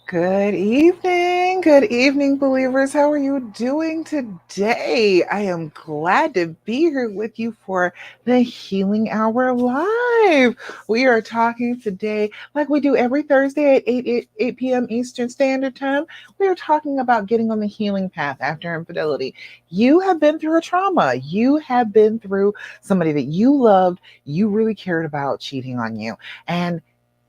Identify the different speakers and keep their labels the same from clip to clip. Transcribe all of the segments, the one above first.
Speaker 1: Good evening, believers. How are you doing today? I am glad to be here with you for the Healing Hour Live. We are talking today, like we do every Thursday at 8 p.m. Eastern Standard Time. We are talking about getting on the healing path after infidelity. You have been through a trauma, you have been through somebody that you loved, you really cared about cheating on you. And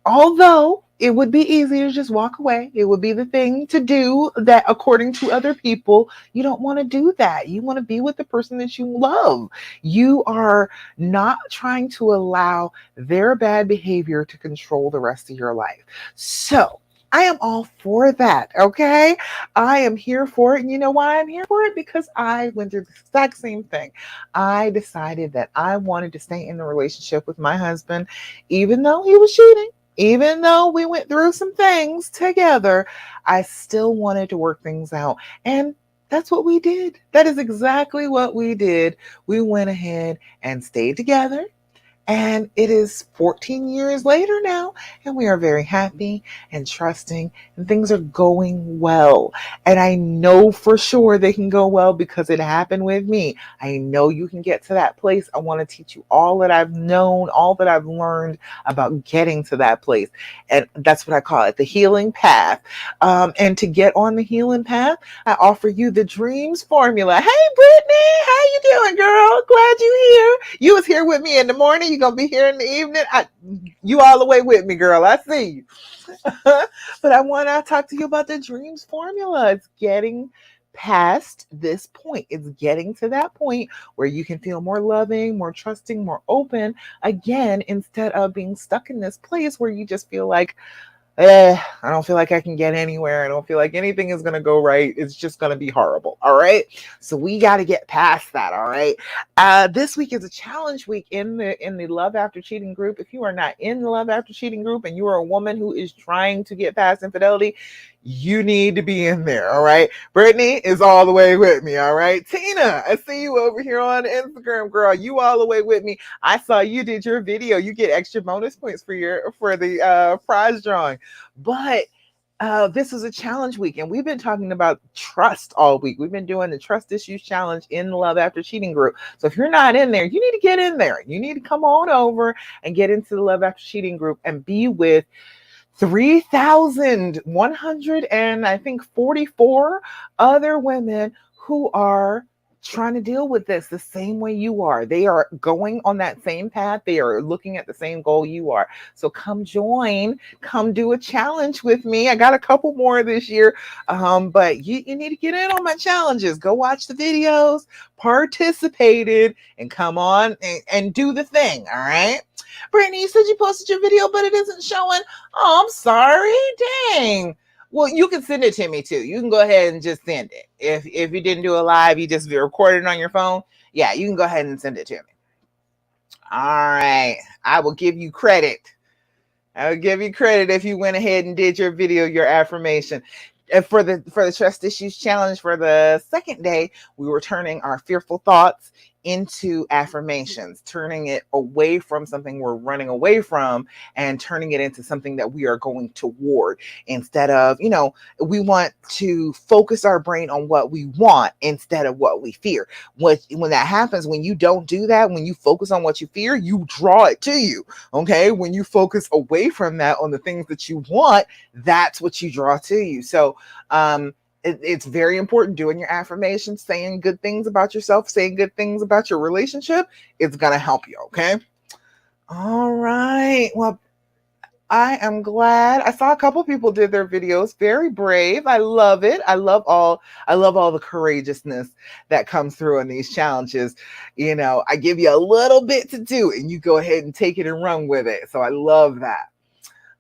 Speaker 1: although it would be easy to just walk away, it would be the thing to do that according to other people. You don't want to do that. You want to be with the person that you love. You are not trying to allow their bad behavior to control the rest of your life. So, I am all for that, okay? I am here for it. And you know why I'm here for it? Because I went through the exact same thing. I decided that I wanted to stay in the relationship with my husband, even though he was cheating. Even though we went through some things together, I still wanted to work things out. And that's what we did. That is exactly what we did. We went ahead and stayed together. And it is 14 years later now, and we are very happy and trusting, and things are going well. And I know for sure they can go well because it happened with me. I know you can get to that place. I want to teach you all that I've known, all that I've learned about getting to that place. And that's what I call it, the healing path. And to get on the healing path, I offer you the dreams formula. Hey, Brittany, how you doing, girl? Glad you here. You was here with me in the morning. You gonna be here in the evening. You all the way with me, girl. I see you. But I want to talk to you about the dreams formula. It's getting past this point. It's getting to that point where you can feel more loving, more trusting, more open again, instead of being stuck in this place where you just feel like, I don't feel like I can get anywhere. I don't feel like anything is going to go right. It's just going to be horrible. All right. So we got to get past that. All right. This week is a challenge week in the Love After Cheating group. If you are not in the Love After Cheating group and you are a woman who is trying to get past infidelity, you need to be in there. All right. Brittany is all the way with me. All right. Tina, I see you over here on Instagram, girl. You all the way with me. I saw you did your video. You get extra bonus points for the prize drawing. But this is a challenge week, and we've been talking about trust all week. We've been doing the trust issues challenge in the Love After Cheating group. So if you're not in there, you need to get in there. You need to come on over and get into the Love After Cheating group and be with 3,100 and I think 44 other women who are trying to deal with this the same way you are. They are going on that same path. They are looking at the same goal you are. So come join, come do a challenge with me. I got a couple more this year, but you need to get in on my challenges. Go watch the videos, participate in, and come on and do the thing. All right. Brittany, you said you posted your video, but it isn't showing. Oh, I'm sorry. Dang. Well, you can send it to me too. You can go ahead and just send it. If you didn't do it live, you just recorded it on your phone. Yeah, you can go ahead and send it to me. All right. I will give you credit. I will give you credit if you went ahead and did your video, your affirmation. For the trust issues challenge for the second day, we were turning our fearful thoughts into affirmations, turning it away from something we're running away from and turning it into something that we are going toward. Instead of, we want to focus our brain on what we want instead of what we fear. When that happens, when you don't do that, when you focus on what you fear, you draw it to you. Okay. When you focus away from that on the things that you want, that's what you draw to you. So, it's very important doing your affirmations, saying good things about yourself, saying good things about your relationship. It's going to help you. Okay. All right. Well, I am glad. I saw a couple people did their videos. Very brave. I love it. I love all the courageousness that comes through in these challenges. I give you a little bit to do and you go ahead and take it and run with it. So I love that.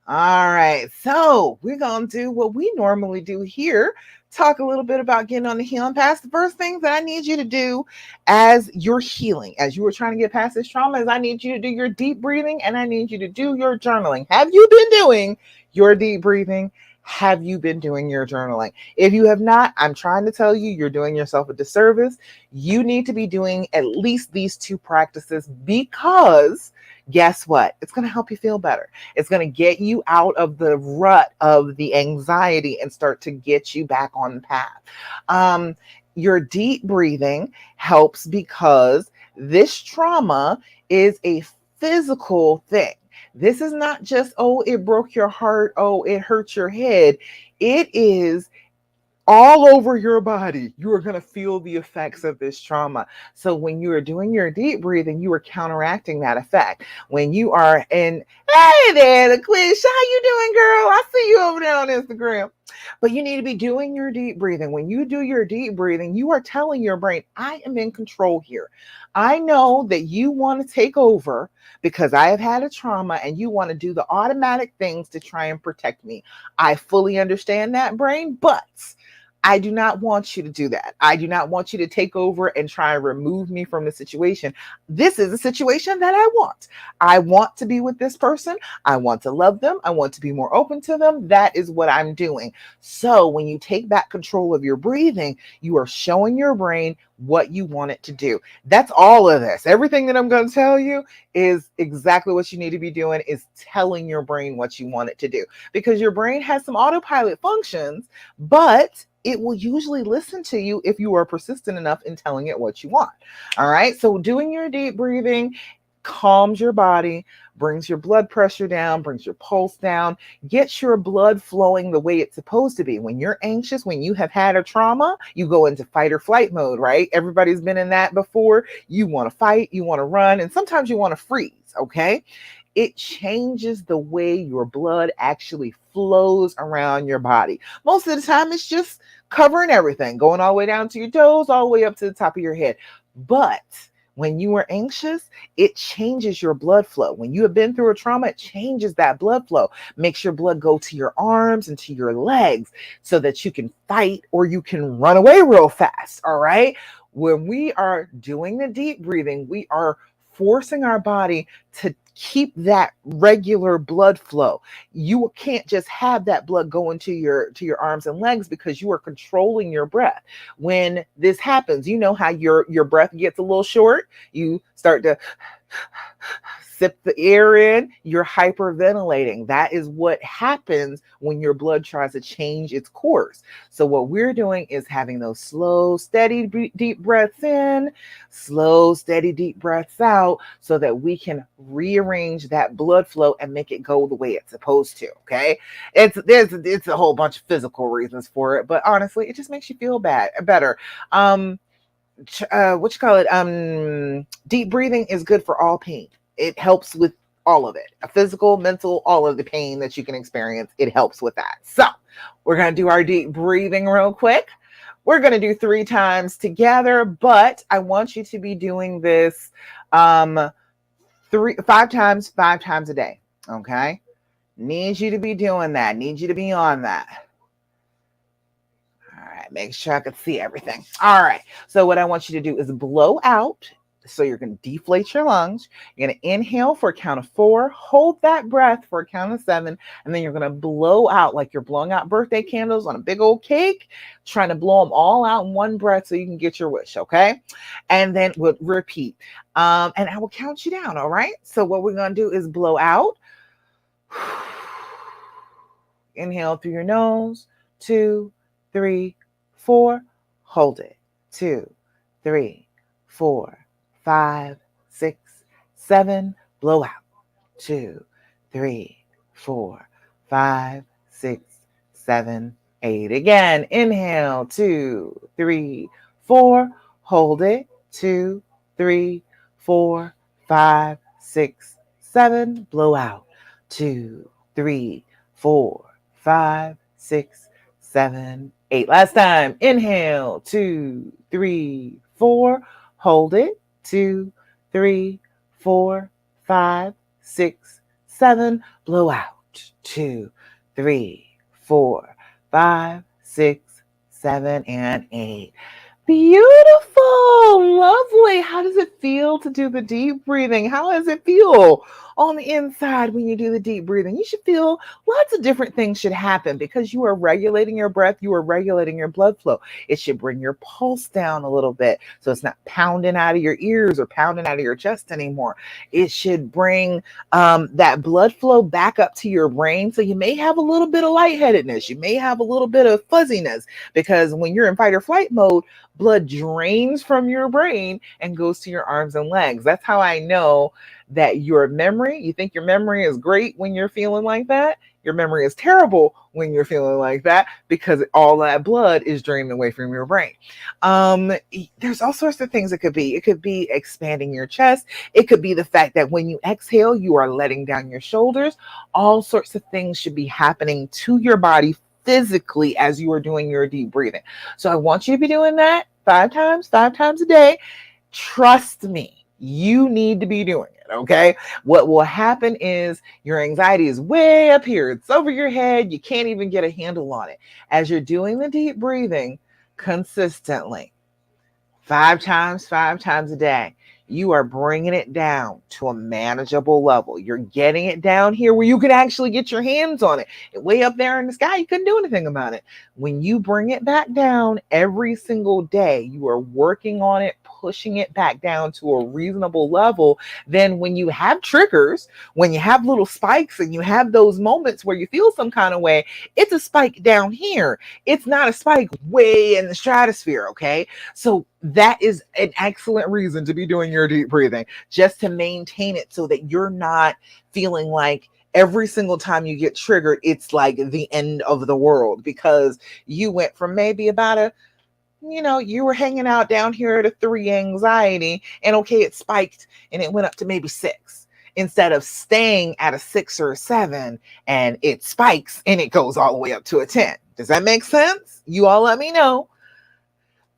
Speaker 1: All right. So we're going to do what we normally do here. Talk a little bit about getting on the healing path. The first thing that I need you to do as you're healing, as you were trying to get past this trauma, is I need you to do your deep breathing and I need you to do your journaling. Have you been doing your deep breathing? Have you been doing your journaling? If you have not, I'm trying to tell you, you're doing yourself a disservice. You need to be doing at least these two practices because guess what? It's going to help you feel better. It's going to get you out of the rut of the anxiety and start to get you back on the path. Um, your deep breathing helps because this trauma is a physical thing. This is not just, oh, it broke your heart, oh, it hurt your head. It is all over your body. You are going to feel the effects of this trauma. So when you are doing your deep breathing, you are counteracting that effect. When you are in, hey there, the quiz, how you doing, girl? I see you over there on Instagram. But you need to be doing your deep breathing. When you do your deep breathing, you are telling your brain, I am in control here. I know that you want to take over because I have had a trauma and you want to do the automatic things to try and protect me. I fully understand that, brain, but I do not want you to do that. I do not want you to take over and try and remove me from the situation. This is a situation that I want. I want to be with this person. I want to love them. I want to be more open to them. That is what I'm doing. So when you take back control of your breathing, you are showing your brain what you want it to do. That's all of this. Everything that I'm going to tell you is exactly what you need to be doing, is telling your brain what you want it to do. Because your brain has some autopilot functions, but it will usually listen to you if you are persistent enough in telling it what you want. All right. So doing your deep breathing calms your body, brings your blood pressure down, brings your pulse down, gets your blood flowing the way it's supposed to be. When you're anxious, when you have had a trauma, you go into fight or flight mode, right? Everybody's been in that before. You want to fight, you want to run, and sometimes you want to freeze, okay? It changes the way your blood actually flows around your body. Most of the time, it's just covering everything, going all the way down to your toes, all the way up to the top of your head. But when you are anxious, it changes your blood flow. When you have been through a trauma, it changes that blood flow, makes your blood go to your arms and to your legs so that you can fight or you can run away real fast. All right. When we are doing the deep breathing, we are forcing our body to keep that regular blood flow. You can't just have that blood going to your arms and legs because you are controlling your breath. When this happens, you know how your breath gets a little short. You start to sip the air in, you're hyperventilating. That is what happens when your blood tries to change its course. So what we're doing is having those slow, steady, deep breaths in, slow, steady, deep breaths out, so that we can rearrange that blood flow and make it go the way it's supposed to. Okay. It's a whole bunch of physical reasons for it, but honestly, it just makes you feel better. What you call it? Deep breathing is good for all pain. It helps with all of it, a physical, mental, all of the pain that you can experience. It helps with that. So we're going to do our deep breathing real quick. We're going to do 3 times together, but I want you to be doing this 5 times a day. Okay. Need you to be doing that. Need you to be on that. All right, make sure I can see everything. All right, so what I want you to do is blow out. So you're going to deflate your lungs. You're going to inhale for a count of 4, hold that breath for a count of 7, and then you're going to blow out like you're blowing out birthday candles on a big old cake, trying to blow them all out in one breath so you can get your wish, okay? And then we'll repeat. And I will count you down, all right? So what we're going to do is blow out. Inhale through your nose, 2, 3, 4. Hold it. 2, 3, 4, 5, 6, 7. Blow out. 2, 3, 4, 5, 6, 7, 8. Again. Inhale. 2, 3, 4. Hold it. 2, 3, 4, 5, 6, 7. Blow out. 2, 3, 4, 5, 6, 7, 8. Last time. Inhale. 2, 3, 4. Hold it. 2, 3, 4, 5, 6, 7. Blow out. 2, 3, 4, 5, 6, 7, and 8. Beautiful, lovely. How does it feel to do the deep breathing? How does it feel on the inside when you do the deep breathing? You should feel lots of different things should happen because you are regulating your breath, you are regulating your blood flow. It should bring your pulse down a little bit so it's not pounding out of your ears or pounding out of your chest anymore. It should bring that blood flow back up to your brain. So you may have a little bit of lightheadedness, you may have a little bit of fuzziness because when you're in fight or flight mode, blood drains from your brain and goes to your arms and legs. That's how I know that your memory, you think your memory is great when you're feeling like that. Your memory is terrible when you're feeling like that because all that blood is drained away from your brain. There's all sorts of things it could be. It could be expanding your chest. It could be the fact that when you exhale, you are letting down your shoulders. All sorts of things should be happening to your body physically as you are doing your deep breathing. So I want you to be doing that 5 times a day. Trust me, you need to be doing it. Okay. What will happen is your anxiety is way up here. It's over your head. You can't even get a handle on it. As you're doing the deep breathing consistently, 5 times a day, you are bringing it down to a manageable level. You're getting it down here where you can actually get your hands on it. Way up there in the sky, you couldn't do anything about it. When you bring it back down every single day, you are working on it, pushing it back down to a reasonable level. Then when you have triggers, when you have little spikes and you have those moments where you feel some kind of way, it's a spike down here. It's not a spike way in the stratosphere, okay? So that is an excellent reason to be doing your deep breathing, just to maintain it so that you're not feeling like every single time you get triggered, it's like the end of the world because you went from maybe about a, you were hanging out down here at a 3 anxiety, and okay, it spiked and it went up to maybe 6 instead of staying at a 6 or a 7 and it spikes and it goes all the way up to a 10. Does that make sense? You all let me know.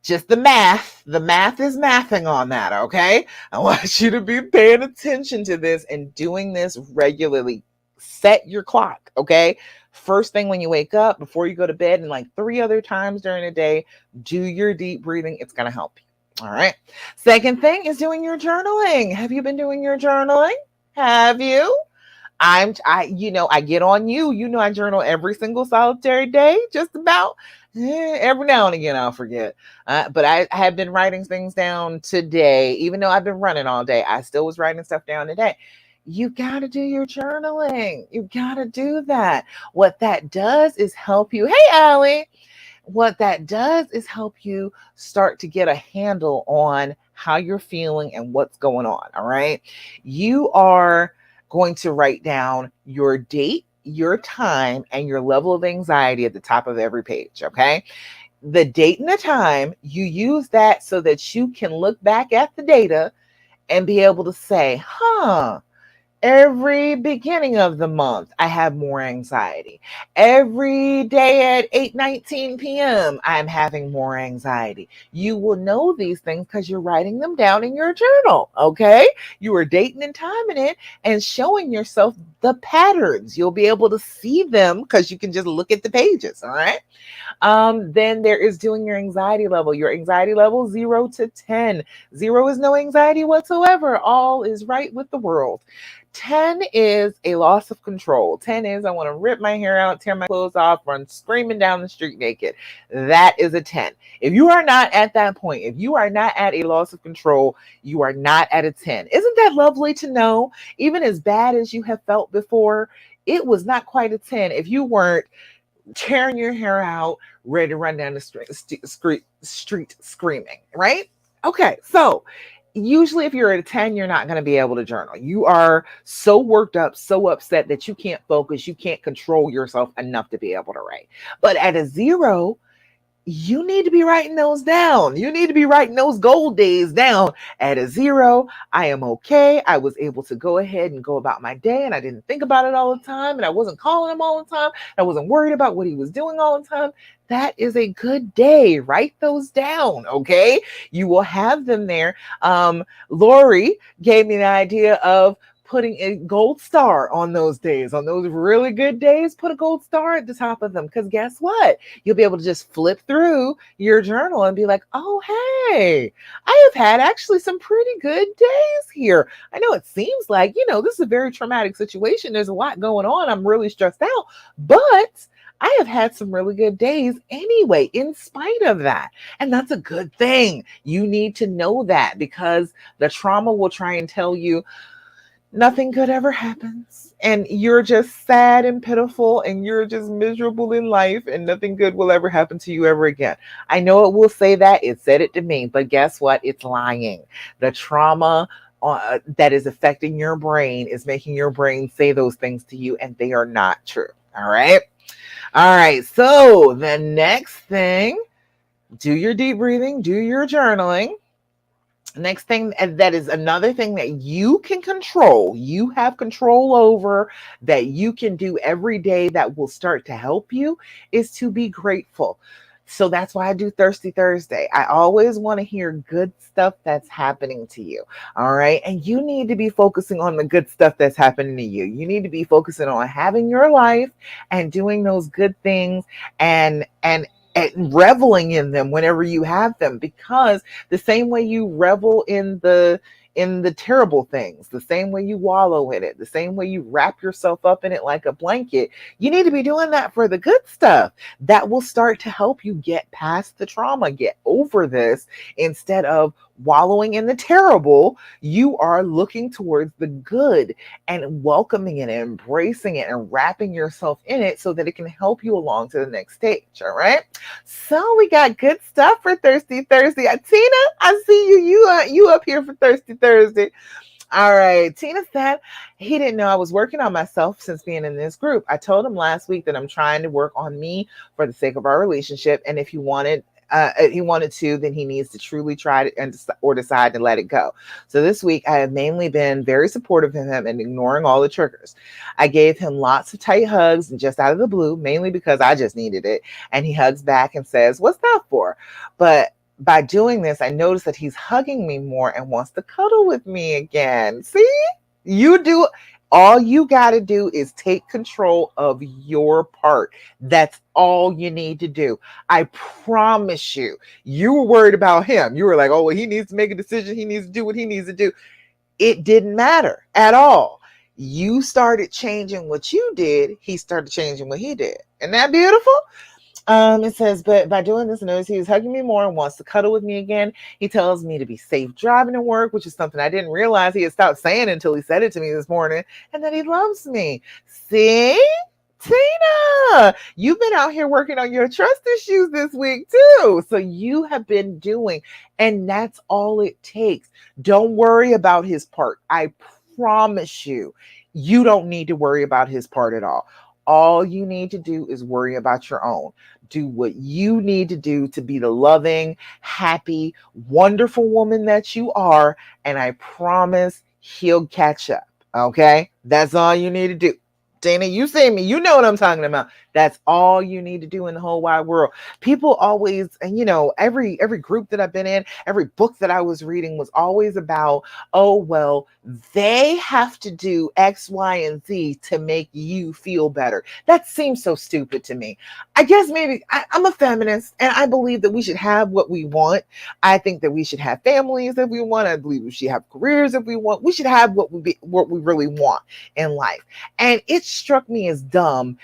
Speaker 1: Just the math. The math is mathing on that, okay? I want you to be paying attention to this and doing this regularly. Set your clock, okay? First thing when you wake up, before you go to bed, and like 3 other times during the day, do your deep breathing. It's going to help you. All right. Second thing is doing your journaling. Have you been doing your journaling? Have you? I get on you. I journal every single solitary day, just about. Every now and again, I'll forget. But I have been writing things down today, even though I've been running all day. I still was writing stuff down today. You got to do your journaling. You got to do that. What that does is help you. Hey, Allie. What that does is help you start to get a handle on how you're feeling and what's going on. All right. You are going to write down your date, your time, and your level of anxiety at the top of every page. Okay. The date and the time, you use that so that you can look back at the data and be able to say, every beginning of the month, I have more anxiety. Every day at 8:19 p.m., I'm having more anxiety. You will know these things because you're writing them down in your journal, okay? You are dating and timing it and showing yourself the patterns. You'll be able to see them because you can just look at the pages, all right? Then there is doing your anxiety level. Your anxiety level 0 to 10. 0 is no anxiety whatsoever. All is right with the world. 10 is a loss of control. 10 is I want to rip my hair out, tear my clothes off, run screaming down the street naked. That is a 10. If you are not at that point, if you are not at a loss of control, you are not at a 10. Isn't that lovely to know? Even as bad as you have felt before, it was not quite a 10 if you weren't tearing your hair out, ready to run down the street screaming, right? Okay, so usually if you're at a 10, you're not going to be able to journal. You are so worked up, so upset that you can't focus, you can't control yourself enough to be able to write. But at a 0, you need to be writing those down. You need to be writing those gold days down. At a 0, I am okay. I was able to go ahead and go about my day, and I didn't think about it all the time, and I wasn't calling him all the time. I wasn't worried about what he was doing all the time. That is a good day. Write those down, okay? You will have them there. Lori gave me the idea of putting a gold star on those days. On those really good days, put a gold star at the top of them. Because guess what? You'll be able to just flip through your journal and be like, oh, hey, I have had actually some pretty good days here. I know it seems like, this is a very traumatic situation. There's a lot going on. I'm really stressed out, but I have had some really good days anyway, in spite of that. And that's a good thing. You need to know that because the trauma will try and tell you nothing good ever happens. And you're just sad and pitiful and you're just miserable in life and nothing good will ever happen to you ever again. I know it will say that. It said it to me, but guess what? It's lying. The trauma that is affecting your brain is making your brain say those things to you, and they are not true. All right. All right. So the next thing, do your deep breathing, do your journaling. Next thing, and that is another thing that you can control, you have control over, that you can do every day that will start to help you, is to be grateful. So that's why I do Thirsty Thursday. I always want to hear good stuff that's happening to you. All right. And you need to be focusing on the good stuff that's happening to you. You need to be focusing on having your life and doing those good things and reveling in them whenever you have them, because the same way you revel in the terrible things, the same way you wallow in it, the same way you wrap yourself up in it like a blanket, you need to be doing that for the good stuff. That will start to help you get past the trauma, get over this. Instead of wallowing in the terrible, you are looking towards the good and welcoming it and embracing it and wrapping yourself in it so that it can help you along to the next stage. All right. So we got good stuff for Thirsty Thursday. Tina, I see you. You up here for Thirsty Thursday. All right. Tina said he didn't know I was working on myself since being in this group. I told him last week that I'm trying to work on me for the sake of our relationship. And if he wanted to, then he needs to truly try it or decide to let it go. So this week, I have mainly been very supportive of him and ignoring all the triggers. I gave him lots of tight hugs and just out of the blue, mainly because I just needed it. And he hugs back and says, "What's that for?" But by doing this, I notice that he's hugging me more and wants to cuddle with me again. See, you do. All you got to do is take control of your part. That's all you need to do. I promise you, you were worried about him. You were like, oh, well, he needs to make a decision. He needs to do what he needs to do. It didn't matter at all. You started changing what you did. He started changing what he did. Isn't that beautiful? It says, but by doing this, I notice he's hugging me more and wants to cuddle with me again. He tells me to be safe driving to work, which is something I didn't realize he had stopped saying until he said it to me this morning, and that he loves me. See? Tina, you've been out here working on your trust issues this week too. So you have been doing, and that's all it takes. Don't worry about his part. I promise you, you don't need to worry about his part at all. All you need to do is worry about your own. Do what you need to do to be the loving, happy, wonderful woman that you are. And I promise he'll catch up. Okay? That's all you need to do. Dana, you say me, you know what I'm talking about. That's all you need to do in the whole wide world. People always, and every group that I've been in, every book that I was reading was always about, oh, well, they have to do X, Y, and Z to make you feel better. That seems so stupid to me. I guess maybe I'm a feminist and I believe that we should have what we want. I think that we should have families if we want. I believe we should have careers if we want. We should have what we really want in life. And it struck me as dumb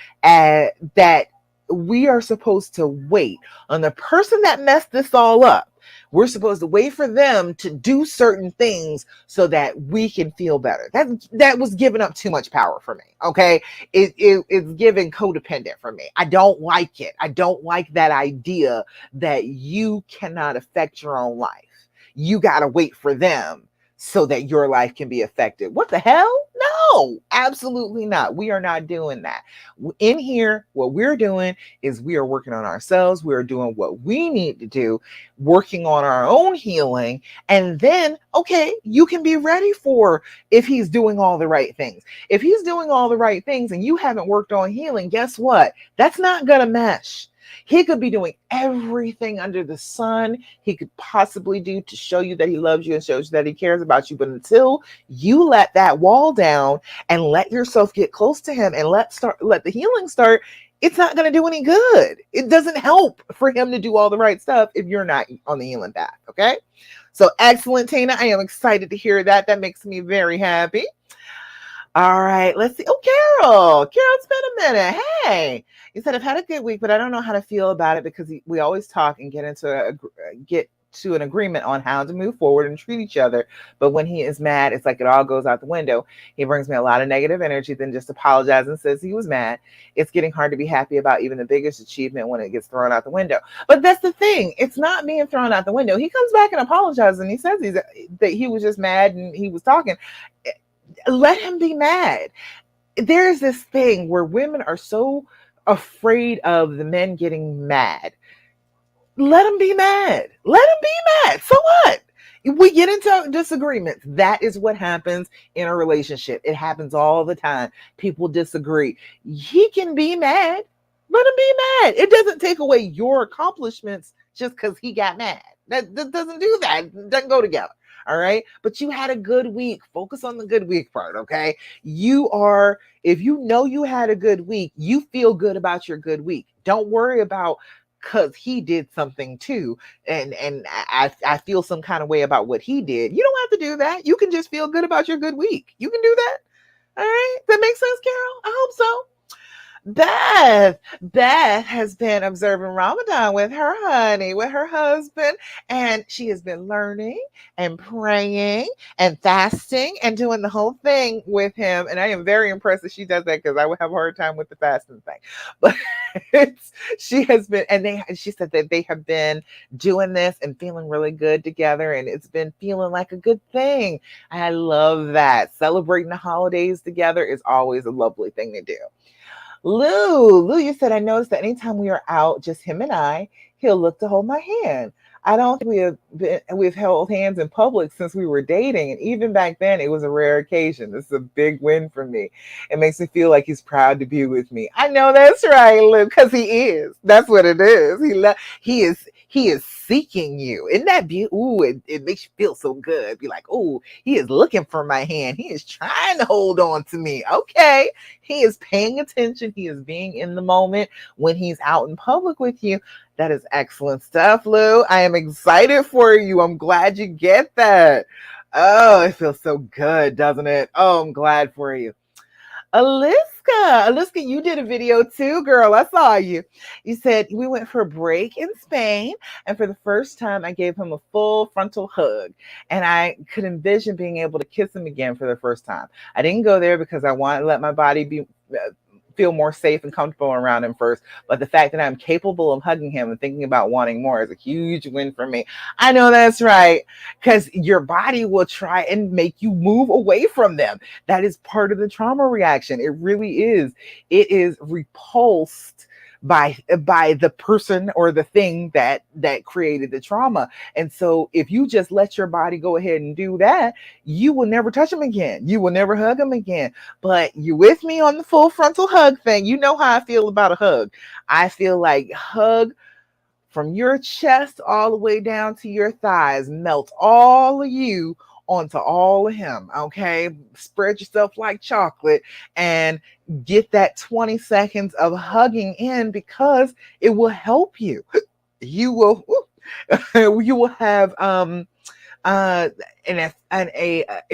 Speaker 1: that we are supposed to wait on the person that messed this all up. We're supposed to wait for them to do certain things so that we can feel better. That was giving up too much power for me. Okay. It's giving codependent for me. I don't like it. I don't like that idea that you cannot affect your own life. You got to wait for them so that your life can be affected. What the hell? No, absolutely not. We are not doing that. In here, what we're doing is we are working on ourselves. We are doing what we need to do, working on our own healing. And then, okay, you can be ready for if he's doing all the right things. If he's doing all the right things and you haven't worked on healing, guess what? That's not going to mesh. He could be doing everything under the sun he could possibly do to show you that he loves you and shows you that he cares about you. But until you let that wall down and let yourself get close to him and let the healing start, it's not going to do any good. It doesn't help for him to do all the right stuff if you're not on the healing path. Okay. So excellent, Tina. I am excited to hear that. That makes me very happy. All right, let's see. Oh, Carol. Carol, it's been a minute. Hey, you said I've had a good week, but I don't know how to feel about it because we always talk and get to an agreement on how to move forward and treat each other. But when he is mad, it's like it all goes out the window. He brings me a lot of negative energy, then just apologizes and says he was mad. It's getting hard to be happy about even the biggest achievement when it gets thrown out the window. But that's the thing. It's not being thrown out the window. He comes back and apologizes and he says that he was just mad and he was talking. Let him be mad. There's this thing where women are so afraid of the men getting mad. Let him be mad. Let him be mad. So what? We get into disagreements. That is what happens in a relationship. It happens all the time. People disagree. He can be mad. Let him be mad. It doesn't take away your accomplishments just because he got mad. That doesn't do that. It doesn't go together. All right. But you had a good week. Focus on the good week part. Okay. If you know you had a good week, you feel good about your good week. Don't worry about because he did something too. And I feel some kind of way about what he did. You don't have to do that. You can just feel good about your good week. You can do that. All right. That makes sense, Carol? I hope so. Beth has been observing Ramadan with her honey, with her husband, and she has been learning and praying and fasting and doing the whole thing with him. And I am very impressed that she does that because I would have a hard time with the fasting thing. But she has been, and she said that they have been doing this and feeling really good together, and it's been feeling like a good thing. I love that. Celebrating the holidays together is always a lovely thing to do. Lou, you said I noticed that anytime we are out, just him and I, he'll look to hold my hand. I don't think we've held hands in public since we were dating, and even back then, it was a rare occasion. This is a big win for me. It makes me feel like he's proud to be with me. I know that's right, Lou, because he is. That's what it is. He is seeking you. Isn't that beautiful? Ooh, it makes you feel so good. Be like, oh, he is looking for my hand. He is trying to hold on to me. Okay. He is paying attention. He is being in the moment when he's out in public with you. That is excellent stuff, Lou. I am excited for you. I'm glad you get that. Oh, it feels so good, doesn't it? Oh, I'm glad for you. Aliska, you did a video too, girl. I saw you. You said we went for a break in Spain, and for the first time, I gave him a full frontal hug, and I could envision being able to kiss him again for the first time. I didn't go there because I wanted to let my body feel more safe and comfortable around him first. But the fact that I'm capable of hugging him and thinking about wanting more is a huge win for me. I know that's right, because your body will try and make you move away from them. That is part of the trauma reaction. It really is. It is repulsed by the person or the thing that created the trauma. And so if you just let your body go ahead and do that, you will never touch them again. You will never hug them again. But you with me on the full frontal hug thing. You know how I feel about a hug. I feel like hug from your chest all the way down to your thighs, melt all of you onto all of him. Okay. Spread yourself like chocolate and get that 20 seconds of hugging in, because it will help you. You will you will have uh a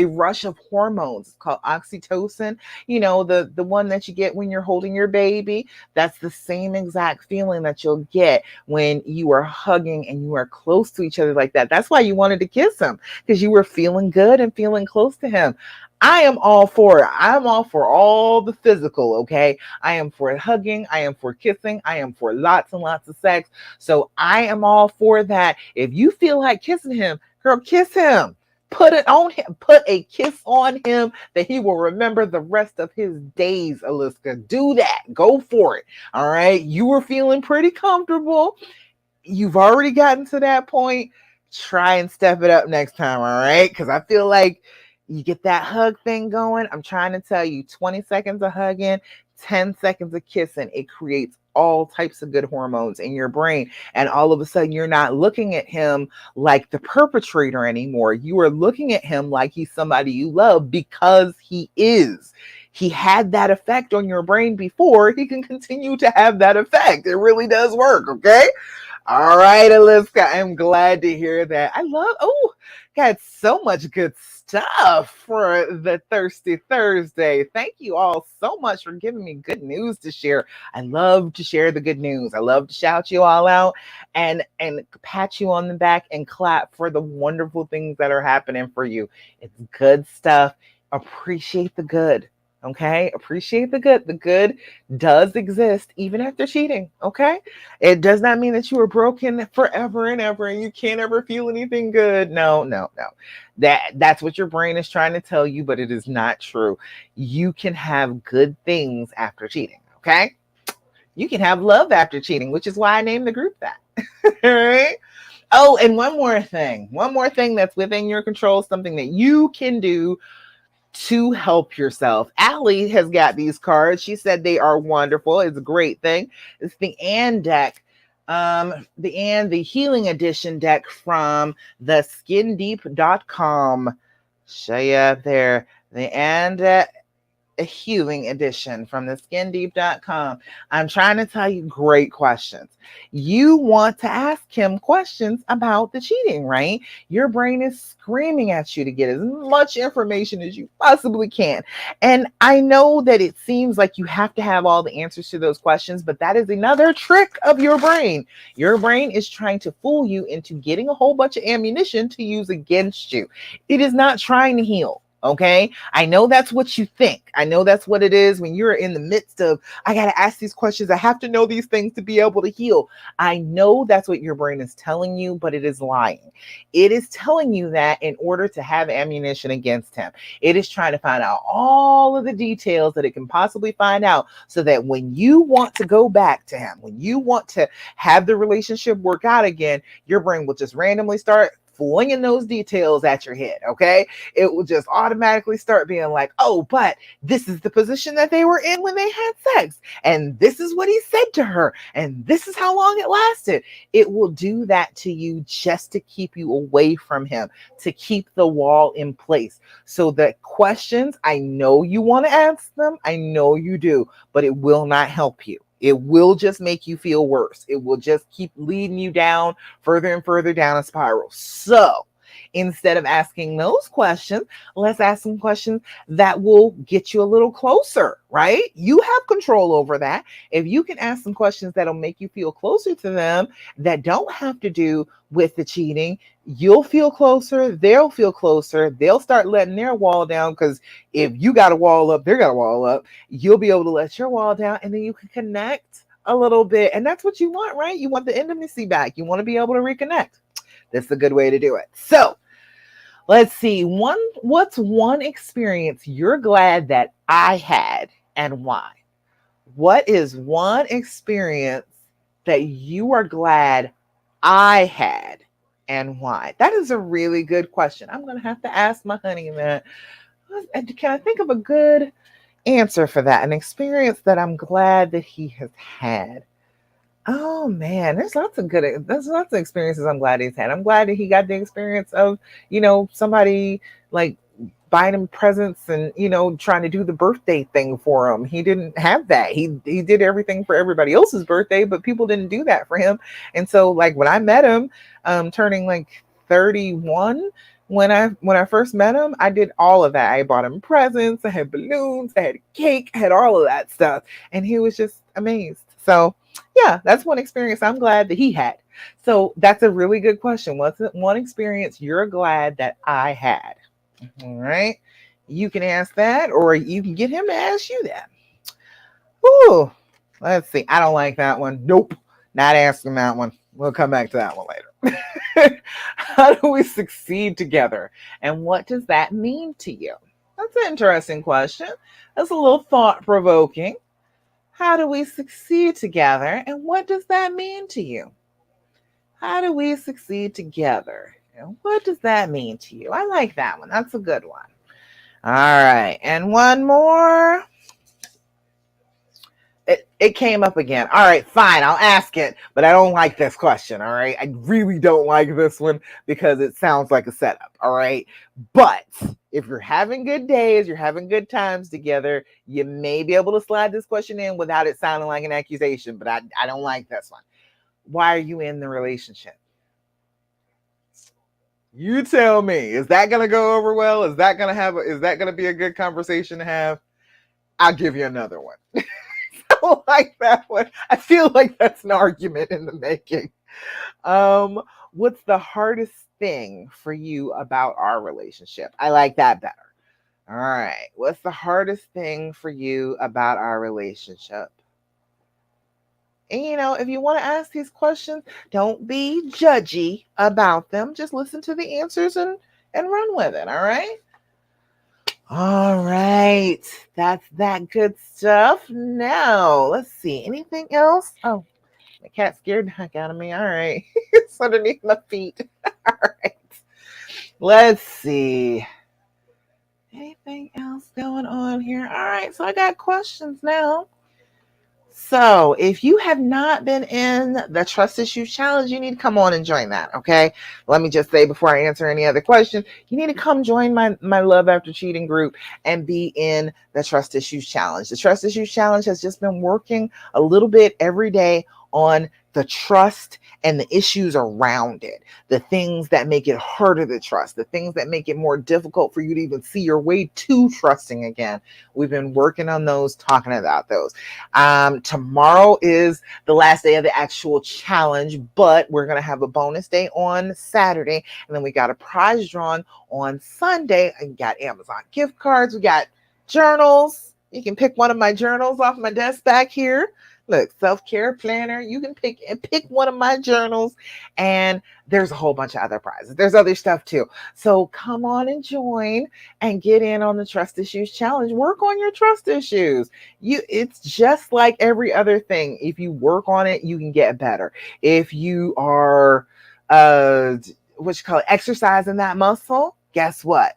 Speaker 1: rush of hormones. It's called oxytocin, the one that you get when you're holding your baby. That's the same exact feeling that you'll get when you are hugging and you are close to each other like that. That's why you wanted to kiss him, because you were feeling good and feeling close to him. I am all for it. I'm all for all the physical, okay? I am for hugging. I am for kissing. I am for lots and lots of sex. So I am all for that. If you feel like kissing him, girl, kiss him. Put it on him. Put a kiss on him that he will remember the rest of his days, Aliska. Do that. Go for it. All right. You were feeling pretty comfortable. You've already gotten to that point. Try and step it up next time. All right. Because I feel like you get that hug thing going. I'm trying to tell you, 20 seconds of hugging, 10 seconds of kissing, it creates all types of good hormones in your brain. And all of a sudden, you're not looking at him like the perpetrator anymore. You are looking at him like he's somebody you love because he is. He had that effect on your brain before. He can continue to have that effect. It really does work, okay? All right, Aliska, I'm glad to hear that. Got so much good stuff for the Thirsty Thursday. Thank you all so much for giving me good news to share. I love to share the good news. I love to shout you all out and pat you on the back and clap for the wonderful things that are happening for you. It's good stuff. Appreciate the good. Okay, appreciate the good. The good does exist even after cheating. Okay, it does not mean that you are broken forever and ever and you can't ever feel anything good. No, no, no. That's what your brain is trying to tell you, but it is not true. You can have good things after cheating. Okay, you can have love after cheating, which is why I named the group that. All right. Oh, and one more thing that's within your control, something that you can do to help yourself. Allie has got these cards. She said they are wonderful. It's a great thing. It's the And deck. The Healing Edition deck from the skindeep.com. Show you up there. The And a healing edition from the skindeep.com. I'm trying to tell you great questions. You want to ask him questions about the cheating, right? Your brain is screaming at you to get as much information as you possibly can. And I know that it seems like you have to have all the answers to those questions, but that is another trick of your brain. Your brain is trying to fool you into getting a whole bunch of ammunition to use against you. It is not trying to heal. Okay. I know that's what you think. I know that's what it is when you're in the midst of, I got to ask these questions. I have to know these things to be able to heal. I know that's what your brain is telling you, but it is lying. It is telling you that in order to have ammunition against him. It is trying to find out all of the details that it can possibly find out so that when you want to go back to him, when you want to have the relationship work out again, your brain will just randomly start flinging those details at your head, okay? It will just automatically start being like, oh, but this is the position that they were in when they had sex. And this is what he said to her. And this is how long it lasted. It will do that to you just to keep you away from him, to keep the wall in place. So the questions, I know you want to ask them. I know you do, but it will not help you. It will just make you feel worse. It will just keep leading you down further and further down a spiral. So instead of asking those questions, let's ask some questions that will get you a little closer, right? You have control over that. If you can ask some questions that'll make you feel closer to them that don't have to do with the cheating, you'll feel closer. They'll feel closer. They'll start letting their wall down because if you got a wall up, they're got a wall up. You'll be able to let your wall down and then you can connect a little bit. And that's what you want, right? You want the intimacy back. You want to be able to reconnect. That's a good way to do it. So let's see. What's one experience you're glad that I had and why? What is one experience that you are glad I had and why? That is a really good question. I'm going to have to ask my honey that. Can I think of a good answer for that? An experience that I'm glad that he has had. Oh man, there's lots of experiences I'm glad he's had. I'm glad that he got the experience of, somebody like buying him presents and, trying to do the birthday thing for him. He didn't have that. He did everything for everybody else's birthday, but people didn't do that for him. And so like when I met him, turning like 31, when I first met him, I did all of that. I bought him presents, I had balloons, I had cake, I had all of that stuff. And he was just amazed. So yeah, that's one experience I'm glad that he had. So that's a really good question. What's one experience you're glad that I had? All right. You can ask that, or you can get him to ask you that. Ooh, let's see. I don't like that one. Nope. Not asking that one. We'll come back to that one later. How do we succeed together? And what does that mean to you? That's an interesting question. That's a little thought provoking. How do we succeed together? And what does that mean to you? How do we succeed together? And what does that mean to you? I like that one. That's a good one. All right. And one more. It came up again. All right, fine, I'll ask it, but I don't like this question. All right, I really don't like this one because it sounds like a setup. All right, but if you're having good days, you're having good times together, you may be able to slide this question in without it sounding like an accusation. But I don't like this one. Why are you in the relationship? You tell me. Is that gonna go over well? Is that gonna be a good conversation to have? I'll give you another one. Don't like that one. I feel like that's an argument in the making. Um, what's the hardest thing for you about our relationship? I like that better. All right. What's the hardest thing for you about our relationship? And if you want to ask these questions, don't be judgy about them. Just listen to the answers and run with it. All right. All right. That's that good stuff. Now, let's see. Anything else? Oh, the cat scared the heck out of me. All right. It's underneath my feet. All right. Let's see. Anything else going on here? All right. So I got questions now. So, if you have not been in the Trust Issues Challenge, you need to come on and join that. Okay. Let me just say before I answer any other questions, you need to come join my Love After Cheating group and be in the Trust Issues Challenge. The Trust Issues Challenge has just been working a little bit every day on the trust and the issues around it, the things that make it harder to trust, the things that make it more difficult for you to even see your way to trusting again. We've been working on those, talking about those. Tomorrow is the last day of the actual challenge, but we're going to have a bonus day on Saturday. And then we got a prize drawn on Sunday. And got Amazon gift cards. We got journals. You can pick one of my journals off my desk back here. Look, self-care planner. You can pick one of my journals, and there's a whole bunch of other prizes. There's other stuff too. So come on and join and get in on the Trust Issues Challenge. Work on your trust issues. It's just like every other thing. If you work on it, you can get better. If you are exercising that muscle, guess what?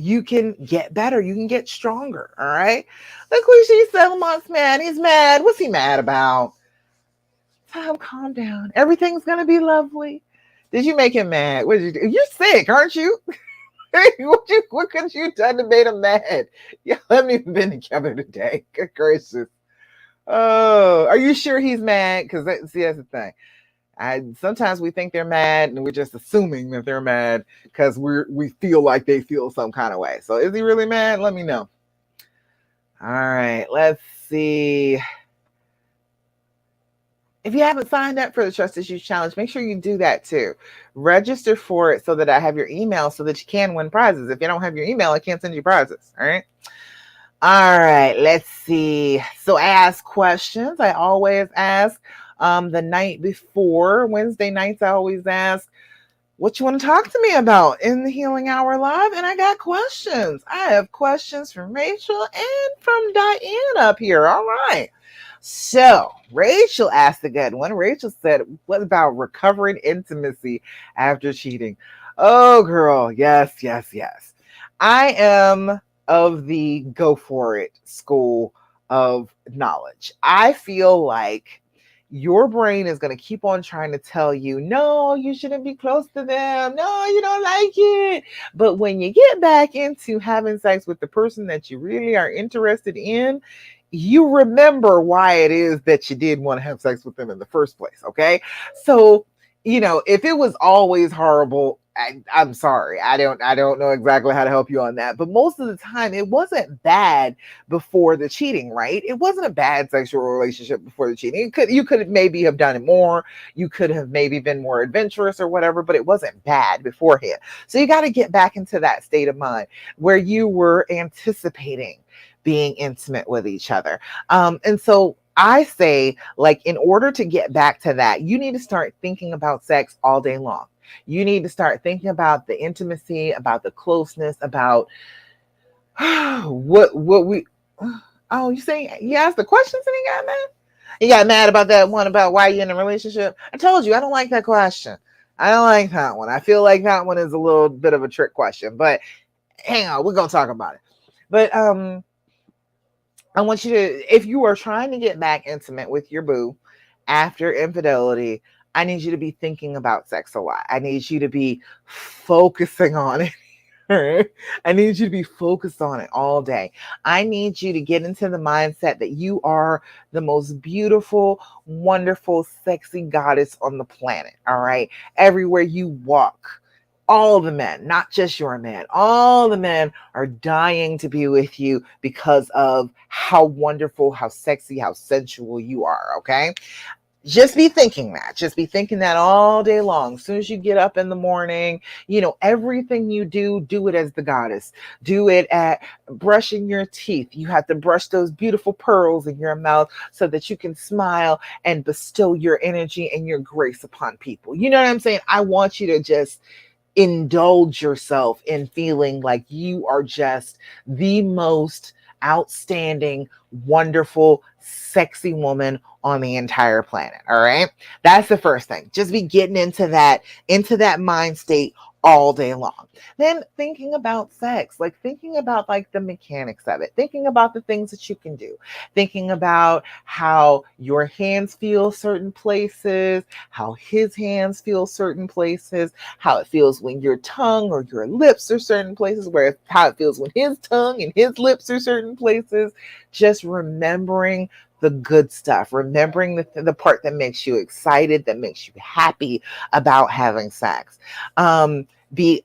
Speaker 1: You can get better. You can get stronger. All right. Look what she said. Lamont's mad. He's mad. What's he mad about? Tom, calm down. Everything's gonna be lovely. Did you make him mad? What did you do? You're sick, aren't you? What could you done to make him mad? Yeah, haven't even been together today. Good gracious. Oh, are you sure he's mad? Because that's the thing. Sometimes we think they're mad and we're just assuming that they're mad because we feel like they feel some kind of way. So is he really mad? Let me know. All right, let's see. If you haven't signed up for the Trust Issues Challenge, make sure you do that too. Register for it so that I have your email so that you can win prizes. If you don't have your email, I can't send you prizes. All right. All right, let's see. So I ask questions. I always ask the night before. Wednesday nights, I always ask, what you want to talk to me about in the Healing Hour Live? And I got questions. I have questions from Rachel and from Diane up here. All right. So Rachel asked a good one. Rachel said, what about recovering intimacy after cheating? Oh, girl. Yes, yes, yes. I am of the go for it school of knowledge. I feel like your brain is going to keep on trying to tell you, no, you shouldn't be close to them. No, you don't like it. But when you get back into having sex with the person that you really are interested in, you remember why it is that you did want to have sex with them in the first place. Okay. So, if it was always horrible, I'm sorry. I don't know exactly how to help you on that. But most of the time it wasn't bad before the cheating, right? It wasn't a bad sexual relationship before the cheating. You could maybe have done it more. You could have maybe been more adventurous or whatever, but it wasn't bad beforehand. So you got to get back into that state of mind where you were anticipating being intimate with each other. And so I say, like, in order to get back to that, you need to start thinking about sex all day long. You need to start thinking about the intimacy, about the closeness, about what we. Oh, you saying you asked the questions and he got mad? He got mad about that one about why you're in a relationship. I told you I don't like that question. I don't like that one. I feel like that one is a little bit of a trick question. But hang on, we're gonna talk about it. But I want you to, if you are trying to get back intimate with your boo after infidelity, I need you to be thinking about sex a lot. I need you to be focusing on it. I need you to be focused on it all day. I need you to get into the mindset that you are the most beautiful, wonderful, sexy goddess on the planet. All right. Everywhere you walk, all the men, not just your man, all the men are dying to be with you because of how wonderful, how sexy, how sensual you are. Okay. Just be thinking that. Just be thinking that all day long. As soon as you get up in the morning, everything you do, do it as the goddess. Do it at brushing your teeth. You have to brush those beautiful pearls in your mouth so that you can smile and bestow your energy and your grace upon people. You know what I'm saying? I want you to just indulge yourself in feeling like you are just the most outstanding, wonderful, sexy woman on the entire planet. All right. That's the first thing. Just be getting into that mind state all day long. Then thinking about sex, like thinking about like the mechanics of it, thinking about the things that you can do, thinking about how your hands feel certain places, how his hands feel certain places, how it feels when your tongue or your lips are certain places, where how it feels when his tongue and his lips are certain places. Just remembering the good stuff, remembering the part that makes you excited, that makes you happy about having sex. Be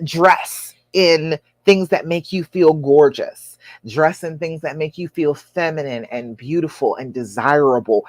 Speaker 1: Dress in things that make you feel gorgeous. Dress in things that make you feel feminine and beautiful and desirable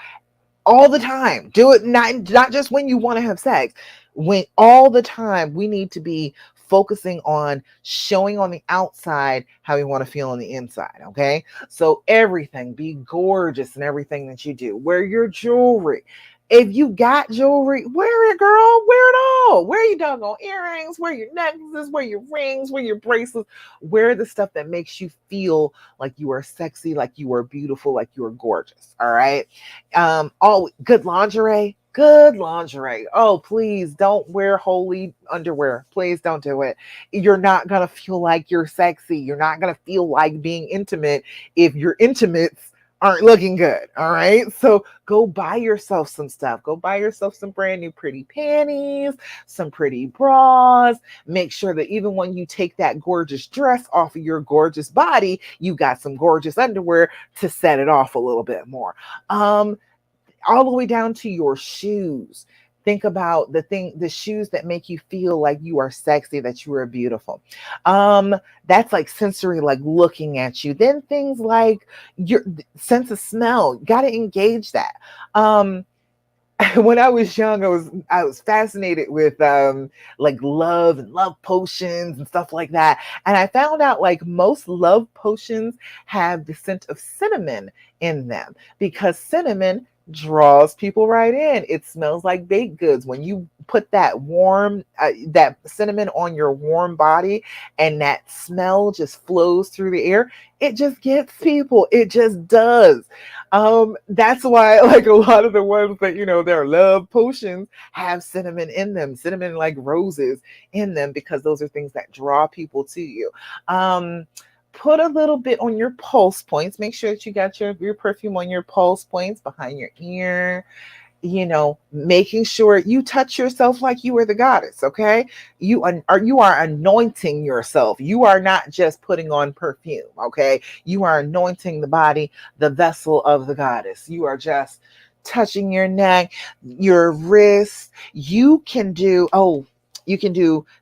Speaker 1: all the time. Do it not just when you want to have sex. When all the time, we need to be focusing on showing on the outside how we want to feel on the inside. Okay. So everything, be gorgeous in everything that you do. Wear your jewelry. If you got jewelry, wear it, girl. Wear it all. Wear your doggone earrings, wear your necklaces, wear your rings, wear your bracelets. Wear the stuff that makes you feel like you are sexy, like you are beautiful, like you are gorgeous. All right. All good lingerie. Good lingerie. Oh, please don't wear holy underwear. Please don't do it. You're not going to feel like you're sexy. You're not going to feel like being intimate if your intimates aren't looking good. All right. So go buy yourself some stuff. Go buy yourself some brand new pretty panties, some pretty bras. Make sure that even when you take that gorgeous dress off of your gorgeous body, you got some gorgeous underwear to set it off a little bit more. Um, all the way down to your shoes. Think about the shoes that make you feel like you are sexy, that you are beautiful. Um, that's like sensory, like looking at you. Then things like your sense of smell, got to engage that. Um, when I was young, I was fascinated with like love and love potions and stuff like that. And I found out like most love potions have the scent of cinnamon in them because cinnamon draws people right in. It smells like baked goods. When you put that cinnamon on your warm body and that smell just flows through the air, it just gets people. It just does. That's why like a lot of the ones that their love potions have cinnamon in them, cinnamon like roses in them, because those are things that draw people to you. Um, Put a little bit on your pulse points. Make sure that you got your perfume on your pulse points behind your ear, making sure you touch yourself like you are the goddess. Okay, you are anointing yourself. You are not just putting on perfume. Okay, you are anointing the body, the vessel of the goddess. You are just touching your neck, your wrists. You can do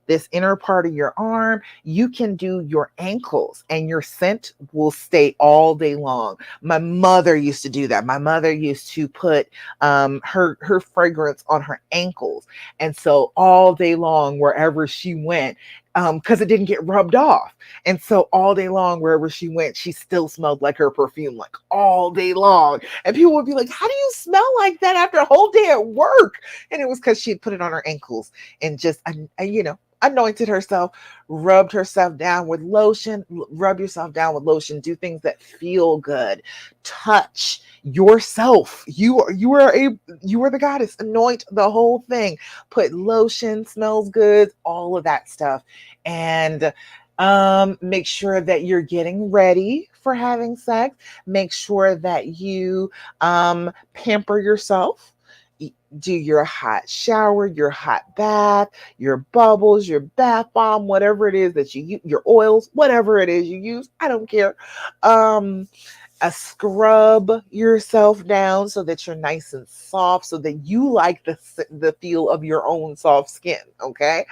Speaker 1: this inner part of your arm. You can do your ankles, and your scent will stay all day long. My mother used to do that. My mother used to put her fragrance on her ankles, and so all day long, wherever she went, because it didn't get rubbed off, and so all day long, wherever she went, she still smelled like her perfume, like all day long. And people would be like, "How do you smell like that after a whole day at work?" And it was because she had put it on her ankles and just anointed herself, rubbed herself down with lotion. Rub yourself down with lotion. Do things that feel good. Touch yourself. You are the goddess. Anoint the whole thing. Put lotion, smells good, all of that stuff. And Make sure that you're getting ready for having sex. Make sure that you pamper yourself. Do your hot shower, your hot bath, your bubbles, your bath bomb, whatever it is that you use, your oils, whatever it is you use. I don't care. Um, Scrub yourself down so that you're nice and soft, so that you like the feel of your own soft skin. Okay.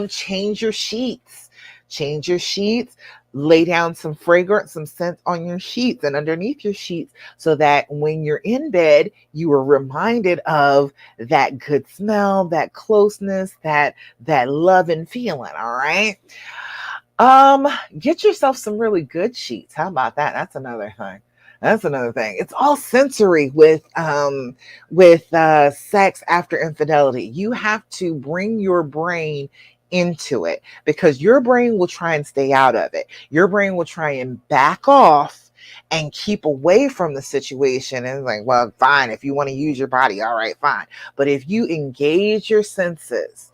Speaker 1: Change your sheets. Change your sheets. Lay down some fragrance, some scent on your sheets and underneath your sheets, so that when you're in bed, you are reminded of that good smell, that closeness, that love and feeling. All right. Um, get yourself some really good sheets. How about that? That's another thing. That's another thing. It's all sensory with sex after infidelity. You have to bring your brain into it, because your brain will try and stay out of it. Your brain will try and back off and keep away from the situation, and it's like, well, fine, if you want to use your body, all right, fine. But if you engage your senses,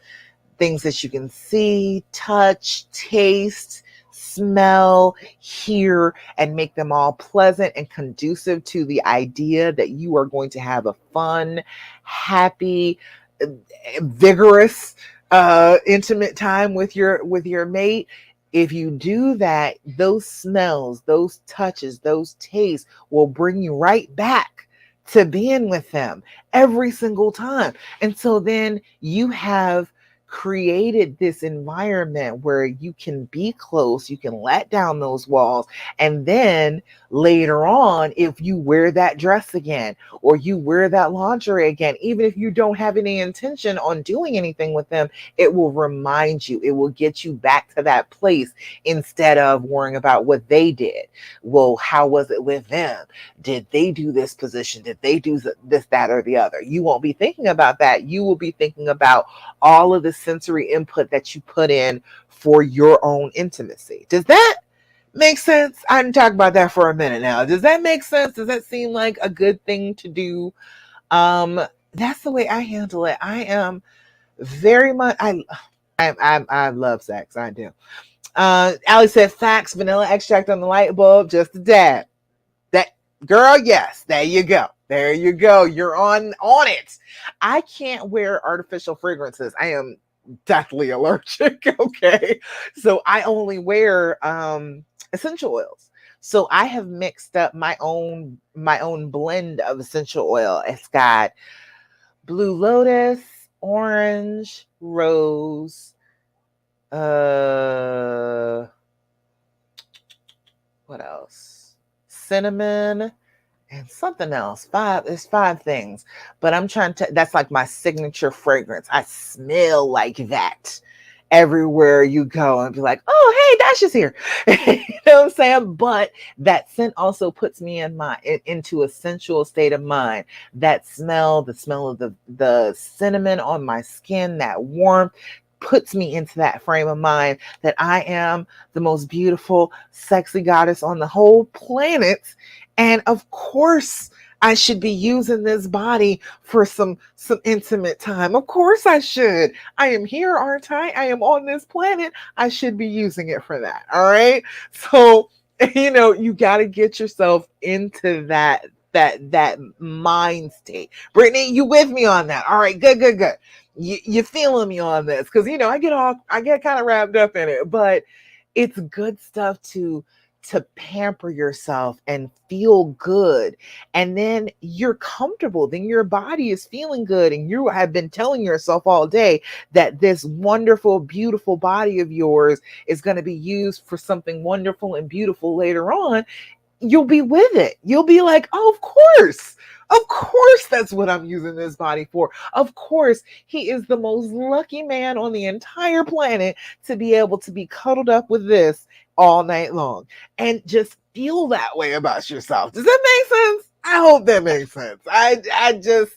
Speaker 1: things that you can see, touch, taste, smell, hear, and make them all pleasant and conducive to the idea that you are going to have a fun, happy, vigorous, intimate time with your mate. If you do that, those smells, those touches, those tastes will bring you right back to being with them every single time. And so then you have created this environment where you can be close, you can let down those walls. And then later on, if you wear that dress again, or you wear that lingerie again, even if you don't have any intention on doing anything with them, it will remind you, it will get you back to that place, instead of worrying about what they did. Well, how was it with them? Did they do this position? Did they do this, that, or the other? You won't be thinking about that. You will be thinking about all of the sensory input that you put in for your own intimacy. Does that make sense? I didn't talk about that for a minute now. Does that make sense? Does that seem like a good thing to do? Um, that's the way I handle it. I am very much I love sex. I do. Ali said facts, vanilla extract on the light bulb, just a dab. That girl, yes, there you go. There you go. You're on it. I can't wear artificial fragrances. I am deathly allergic. Okay. So I only wear essential oils. So I have mixed up my own blend of essential oil. It's got blue lotus, orange, rose, uh what else? Cinnamon, and something else. It's five things. But I'm trying to, that's like my signature fragrance. I smell like that everywhere you go, and be like, oh, hey, Dasha's here. You know what I'm saying? But that scent also puts me into a sensual state of mind. That smell, the smell of the cinnamon on my skin, that warmth, puts me into that frame of mind that I am the most beautiful, sexy goddess on the whole planet. And of course, I should be using this body for some intimate time. Of course I should. I am here, aren't I? I am on this planet. I should be using it for that. All right. So, you got to get yourself into that mind state. Brittany, you with me on that? All right, good, good, good. You feeling me on this? Because I get kind of wrapped up in it, but it's good stuff to pamper yourself and feel good. And then you're comfortable. Then your body is feeling good. And you have been telling yourself all day that this wonderful, beautiful body of yours is going to be used for something wonderful and beautiful later on. You'll be with it. You'll be like, oh, of course. Of course, that's what I'm using this body for. Of course, he is the most lucky man on the entire planet to be able to be cuddled up with this all night long, and just feel that way about yourself. Does that make sense? I hope that makes sense. I just,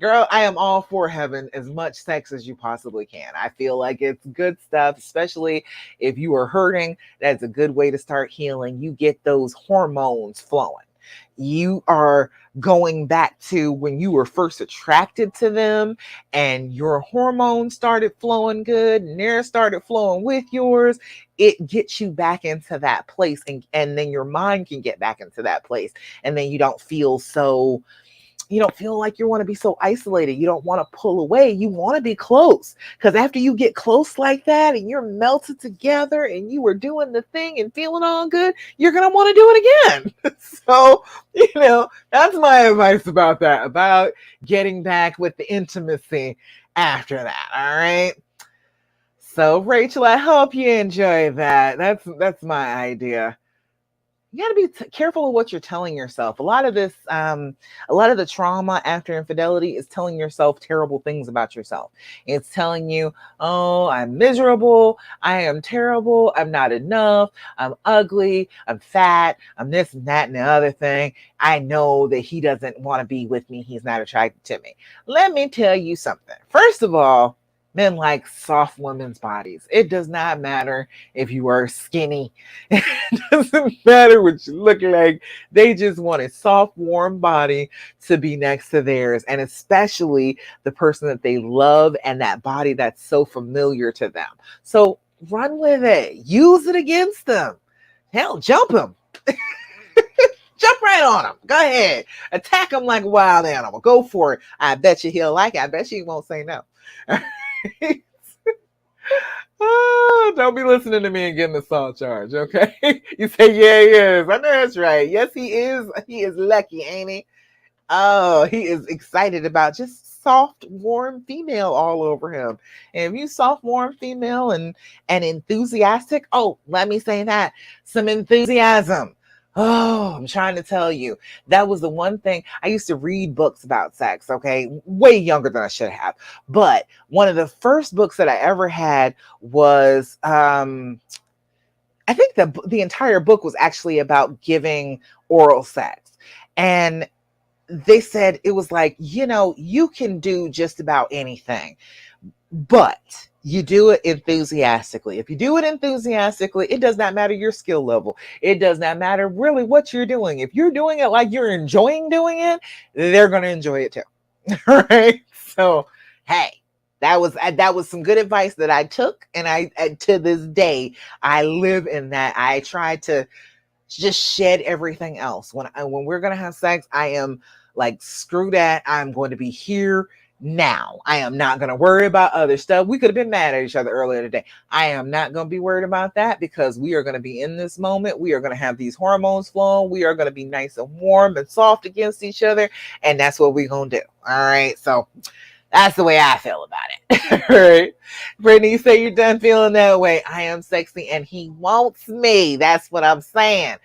Speaker 1: girl, I am all for having as much sex as you possibly can. I feel like it's good stuff, especially if you are hurting. That's a good way to start healing. You get those hormones flowing. You are going back to when you were first attracted to them and your hormones started flowing good and theirs started flowing with yours. It gets you back into that place, and then your mind can get back into that place. And then you don't feel like you want to be so isolated. You don't want to pull away. You want to be close. Because after you get close like that and you're melted together and you were doing the thing and feeling all good, you're going to want to do it again. So, that's my advice about that, about getting back with the intimacy after that. All right. So, Rachel, I hope you enjoy that. That's my idea. You got to be careful of what you're telling yourself. A lot of the trauma after infidelity is telling yourself terrible things about yourself. It's telling you, oh, I'm miserable, I am terrible, I'm not enough, I'm ugly, I'm fat, I'm this and that and the other thing. I know that he doesn't want to be with me, he's not attracted to me. Let me tell you something. First of all, men like soft women's bodies. It does not matter if you are skinny. It doesn't matter what you look like. They just want a soft, warm body to be next to theirs. And especially the person that they love and that body that's so familiar to them. So run with it. Use it against them. Hell, jump them. Jump right on him. Go ahead. Attack him like a wild animal. Go for it. I bet you he'll like it. I bet you he won't say no. Oh, don't be listening to me and getting the assault charge, okay? You say, yeah, he is. I know that's right. Yes, he is. He is lucky, ain't he? Oh, he is excited about just soft, warm female all over him. And if you soft, warm female and enthusiastic, oh, let me say that. Some enthusiasm. Oh, I'm trying to tell you. That was the one thing. I used to read books about sex, okay? Way younger than I should have. But one of the first books that I ever had was I think the entire book was actually about giving oral sex. And they said it was like, you can do just about anything, but you do it enthusiastically. If you do it enthusiastically, it does not matter your skill level. It does not matter really what you're doing. If you're doing it like you're enjoying doing it, they're going to enjoy it too. Right? So, hey, that was some good advice that I took. And to this day, I live in that. I try to just shed everything else. When we're going to have sex, I am like, screw that. I'm going to be here now. I am not going to worry about other stuff. We could have been mad at each other earlier today. I am not going to be worried about that because we are going to be in this moment. We are going to have these hormones flowing. We are going to be nice and warm and soft against each other. And that's what we're going to do. All right. So that's the way I feel about it. All right. Brittany, you say you're done feeling that way. I am sexy and he wants me. That's what I'm saying.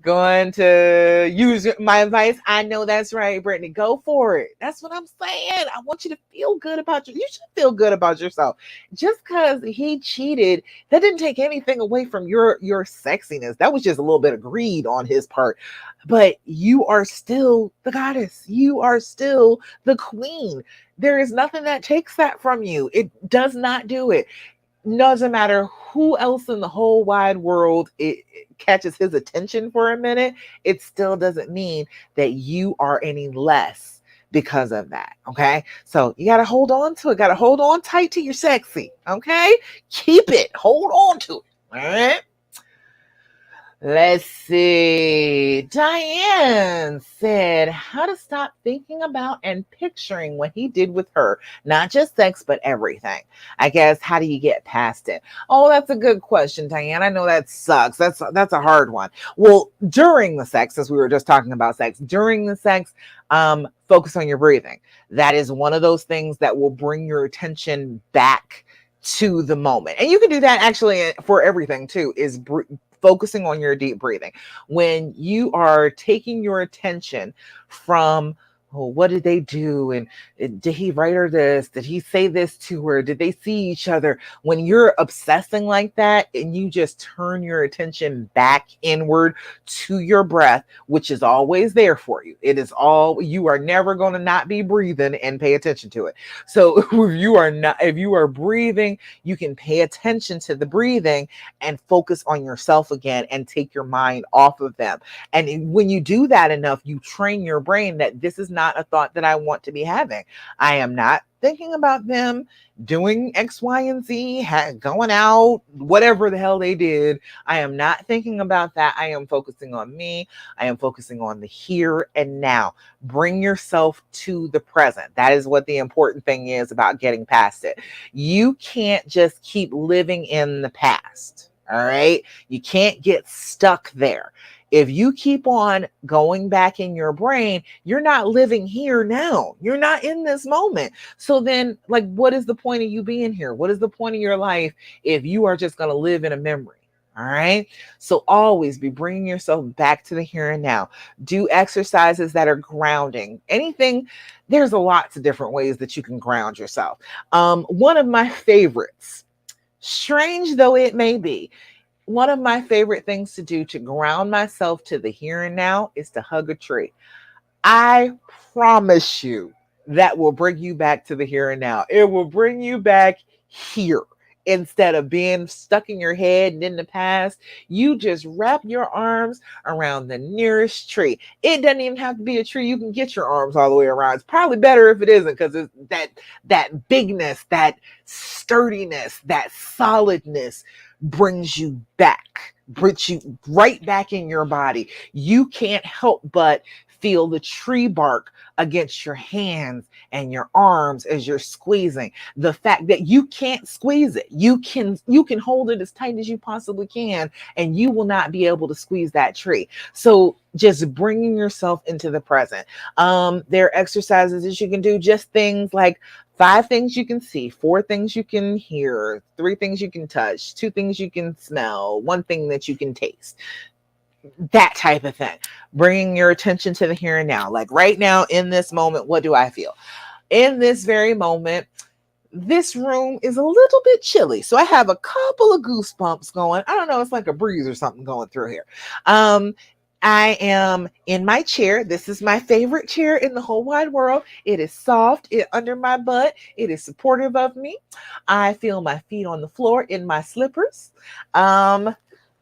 Speaker 1: Going to use my advice. I know that's right, Brittany. Go for it. That's what I'm saying. I want you to feel good about you. You should feel good about yourself. Just because he cheated, that didn't take anything away from your sexiness. That was just a little bit of greed on his part. But you are still the goddess. You are still the queen. There is nothing that takes that from you. It does not do it. Doesn't matter who else in the whole wide world it catches his attention for a minute. It still doesn't mean that you are any less because of that. Okay. So you got to hold on to it. Got to hold on tight to your sexy. Okay. Keep it. Hold on to it. All right. Let's see. Diane said how to stop thinking about and picturing what he did with her. Not just sex, but everything. I guess, how do you get past it? Oh, that's a good question, Diane. I know that sucks. That's a hard one. Well, during the sex, as we were just talking about sex, during the sex, focus on your breathing. That is one of those things that will bring your attention back to the moment. And you can do that actually for everything too, is focusing on your deep breathing. When you are taking your attention from oh, what did they do? And did he write her this? Did he say this to her? Did they see each other? When you're obsessing like that and you just turn your attention back inward to your breath, which is always there for you. It is all, you are never going to not be breathing and pay attention to it. So if you are breathing, you can pay attention to the breathing and focus on yourself again and take your mind off of them. And when you do that enough, you train your brain that this is not a thought that I want to be having. I am not thinking about them doing X, Y, and Z, going out, whatever the hell they did. I am not thinking about that. I am focusing on me. I am focusing on the here and now. Bring yourself to the present. That is what the important thing is about getting past it. You can't just keep living in the past. All right. You can't get stuck there. If you keep on going back in your brain, you're not living here now. You're not in this moment. So then, like, what is the point of you being here? What is the point of your life if you are just going to live in a memory? All right. So always be bringing yourself back to the here and now. Do exercises that are grounding. Anything, there's a lots of different ways that you can ground yourself. One of my favorites, strange though it may be, one of my favorite things to do to ground myself to the here and now is to hug a tree. I promise you that will bring you back to the here and now. It will bring you back here. Instead of being stuck in your head and in the past, you just wrap your arms around the nearest tree. It doesn't even have to be a tree. You can get your arms all the way around. It's probably better if it isn't, because it's that bigness, that sturdiness, that solidness brings you back, brings you right back in your body. You can't help but feel the tree bark against your hands and your arms as you're squeezing. The fact that you can't squeeze it, you can hold it as tight as you possibly can, and you will not be able to squeeze that tree. So just bringing yourself into the present. There are exercises that you can do, just things like 5 things you can see, 4 things you can hear, 3 things you can touch, 2 things you can smell, 1 thing that you can taste. That type of thing. Bringing your attention to the here and now. Like right now in this moment, what do I feel? In this very moment, this room is a little bit chilly. So I have a couple of goosebumps going. I don't know, it's like a breeze or something going through here. I am in my chair. This is my favorite chair in the whole wide world. It is soft under my butt. It is supportive of me. I feel my feet on the floor in my slippers.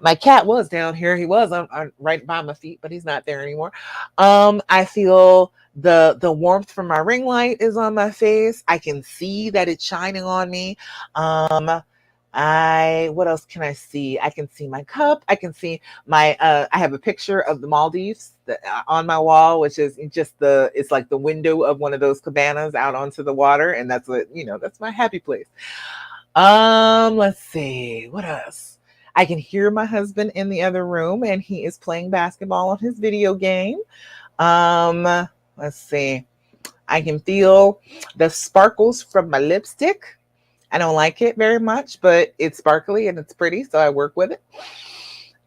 Speaker 1: My cat was down here. He was on right by my feet, but he's not there anymore. I feel the warmth from my ring light is on my face. I can see that it's shining on me. What else can I see? I can see my cup. I can see my I have a picture of the Maldives on my wall, which is just it's like the window of one of those cabanas out onto the water, and that's that's my happy place. Let's see, what else? I can hear my husband in the other room, and he is playing basketball on his video game. Let's see. I can feel the sparkles from my lipstick. I don't like it very much, but it's sparkly and it's pretty, so I work with it.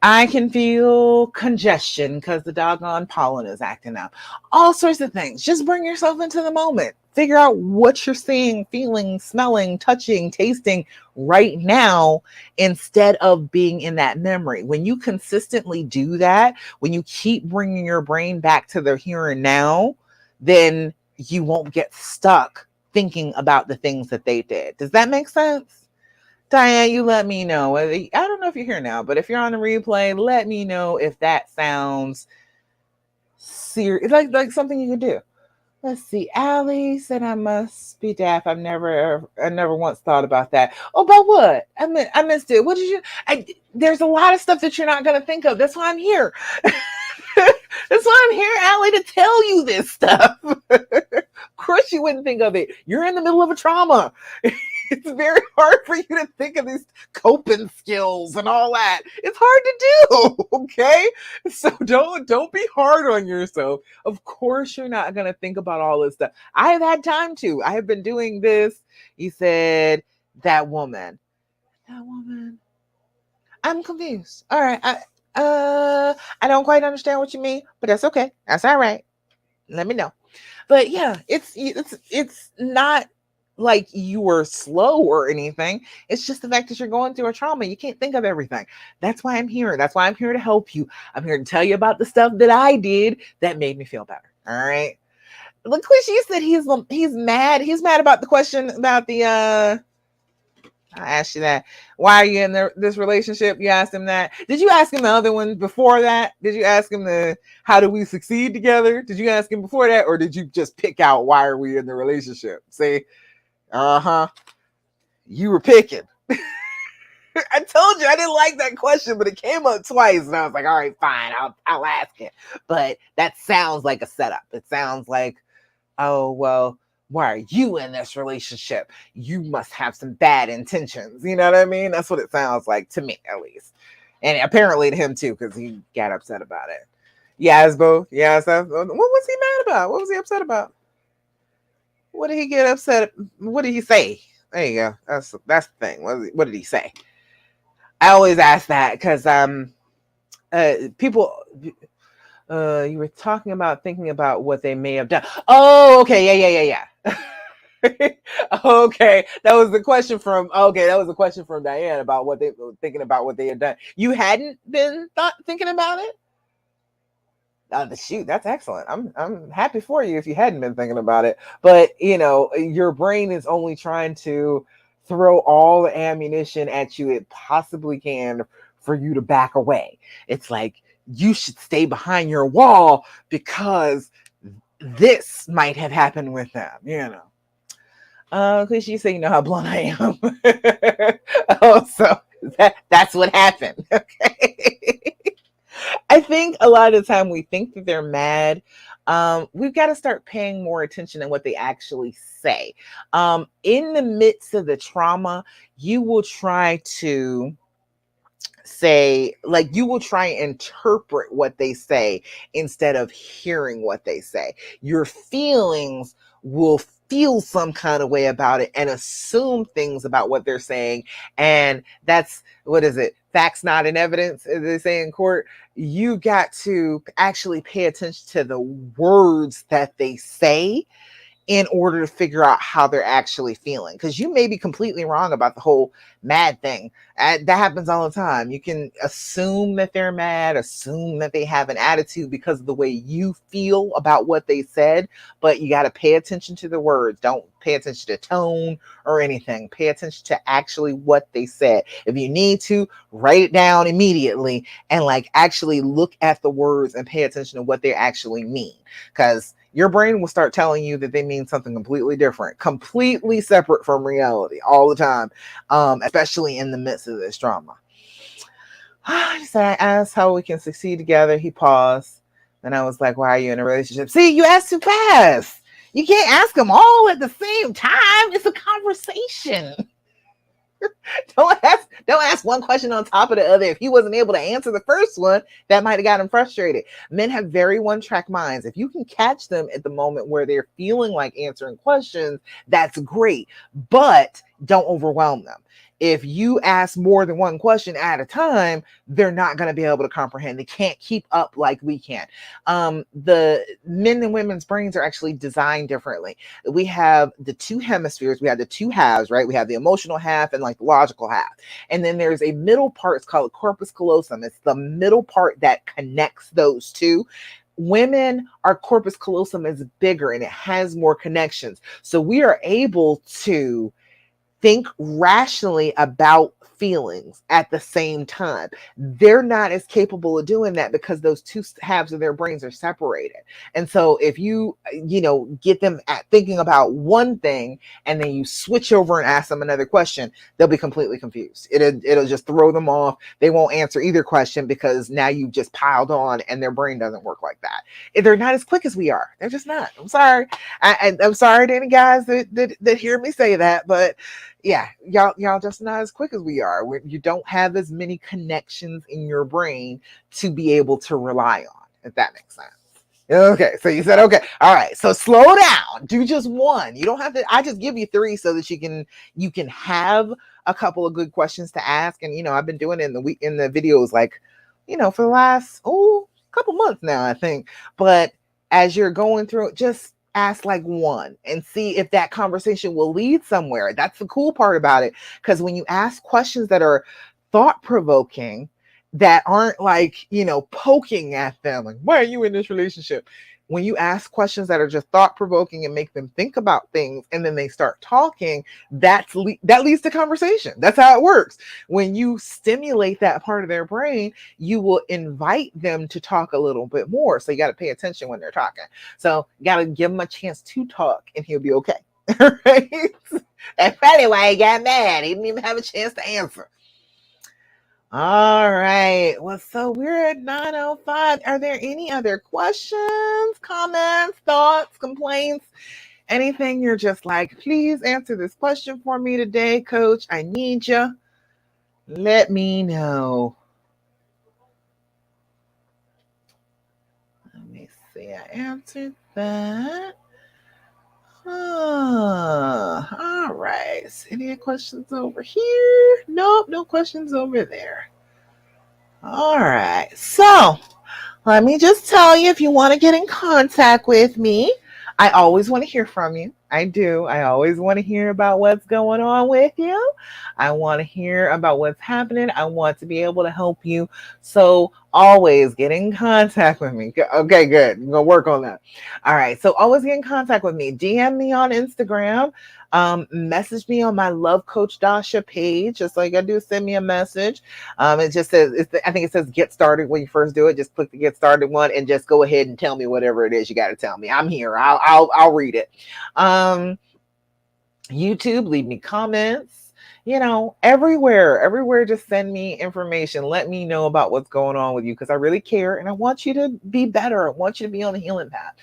Speaker 1: I can feel congestion because the doggone pollen is acting up. All sorts of things. Just bring yourself into the moment. Figure out what you're seeing, feeling, smelling, touching, tasting right now instead of being in that memory. When you consistently do that, when you keep bringing your brain back to the here and now, then you won't get stuck thinking about the things that they did. Does that make sense? Diane, you let me know. I don't know if you're here now, but if you're on the replay, let me know if that sounds serious, like something you could do. Let's see. Allie said I must be deaf. I never once thought about that. Oh, about what? I missed it. What did you? There's a lot of stuff that you're not gonna think of. That's why I'm here. That's why I'm here, Allie, to tell you this stuff. Of course, you wouldn't think of it. You're in the middle of a trauma. It's very hard for you to think of these coping skills and all that. It's hard to do, okay? So don't be hard on yourself. Of course, you're not gonna think about all this stuff. I have had time to. I have been doing this. You said that woman. That woman. I'm confused. All right. I don't quite understand what you mean, but that's okay. That's all right. Let me know. But yeah, it's not like you were slow or anything. It's just the fact that you're going through a trauma. You can't think of everything. That's why I'm here. That's why I'm here to help you. I'm here to tell you about the stuff that I did that made me feel better. All right. LaQuisha, you said he's mad. He's mad about the question about the I asked you that. Why are you in this relationship? You asked him that. Did you ask him the other one before that? Did you ask him the how do we succeed together? Did you ask him before that, or did you just pick out why are we in the relationship? See, uh-huh. You were picking. I told you I didn't like that question, but it came up twice, and I was like, all right, fine, I'll ask it. But that sounds like a setup. It sounds like, oh, well, why are you in this relationship? You must have some bad intentions. You know what I mean? That's what it sounds like to me, at least. And apparently to him too, because he got upset about it. Yes, both. Yes. What was he mad about? What was he upset about? What did he get upset? What did he say? There you go. That's the thing. What did he say? I always ask that because people you were talking about thinking about what they may have done. Oh, okay, yeah. Okay, that was the question from Diane about what they were thinking about what they had done. You hadn't been thinking about it. Shoot, that's excellent. I'm happy for you if you hadn't been thinking about it. But your brain is only trying to throw all the ammunition at you it possibly can for you to back away. It's like you should stay behind your wall because this might have happened with them. Because you say you know how blunt I am. Oh, so that's what happened. Okay. I think a lot of the time we think that they're mad. We've got to start paying more attention to what they actually say. In the midst of the trauma, you will try to say, like, you will try and interpret what they say instead of hearing what they say. Your feelings will feel some kind of way about it and assume things about what they're saying. And that's, what is it? Facts not in evidence, as they say in court. You got to actually pay attention to the words that they say in order to figure out how they're actually feeling. Because you may be completely wrong about the whole mad thing. That happens all the time. You can assume that they're mad, assume that they have an attitude because of the way you feel about what they said, but you got to pay attention to the words. Don't pay attention to tone or anything. Pay attention to actually what they said. If you need to, write it down immediately and like actually look at the words and pay attention to what they actually mean. Because your brain will start telling you that they mean something completely different, completely separate from reality all the time, especially in the midst of this drama. He said, I asked how we can succeed together. He paused. And I was like, why are you in a relationship? See, you asked too fast. You can't ask them all at the same time. It's a conversation. Don't ask one question on top of the other. If he wasn't able to answer the first one, that might have got him frustrated. Men have very one-track minds. If you can catch them at the moment where they're feeling like answering questions, that's great. But don't overwhelm them. If you ask more than one question at a time, they're not going to be able to comprehend. They can't keep up like we can. The men and women's brains are actually designed differently. We have the two hemispheres, we have the two halves, right? We have the emotional half and like the logical half. And then there's a middle part, it's called corpus callosum. It's the middle part that connects those two. Women, our corpus callosum is bigger and it has more connections. So we are able to think rationally about feelings at the same time. They're not as capable of doing that because those two halves of their brains are separated. And so if you get them at thinking about one thing and then you switch over and ask them another question, they'll be completely confused. It'll just throw them off. They won't answer either question because now you've just piled on and their brain doesn't work like that. They're not as quick as we are. They're just not. I'm sorry. I'm sorry to any guys that hear me say that, but yeah, y'all just not as quick as we are. You don't have as many connections in your brain to be able to rely on, if that makes sense. Okay, so you said okay. All right, so slow down. Do just one. You don't have to. I just give you three so that you can have a couple of good questions to ask. And I've been doing it in the videos like for the last couple months now, I think. But as you're going through it, just ask like one and see if that conversation will lead somewhere. That's the cool part about it. Because when you ask questions that are thought provoking, that aren't like, poking at them, like, why are you in this relationship? When you ask questions that are just thought provoking and make them think about things, and then they start talking, that leads to conversation. That's how it works. When you stimulate that part of their brain, you will invite them to talk a little bit more. So you got to pay attention when they're talking. So you got to give him a chance to talk, and he'll be okay. Right? That's probably why he got mad. He didn't even have a chance to answer. All right. Well, so we're at 9:05. Are there any other questions, comments, thoughts, complaints? Anything you're just like, please answer this question for me today, coach. I need you. Let me know. Let me see. I answered that. All right. Any questions over here? Nope, no questions over there. All right. So let me just tell you, if you want to get in contact with me, I always want to hear from you. I do. I always want to hear about what's going on with you. I want to hear about what's happening. I want to be able to help you. So always get in contact with me. Okay, good. I'm going to work on that. All right. So always get in contact with me. DM me on Instagram. Message me on my Love Coach Dasha page. Just like I do, send me a message. It just says, I think it says get started when you first do it. Just click the get started one and just go ahead and tell me whatever it is you got to tell me. I'm here. I'll read it. YouTube, leave me comments. Everywhere, just send me information. Let me know about what's going on with you, because I really care and I want you to be better. I want you to be on the healing path.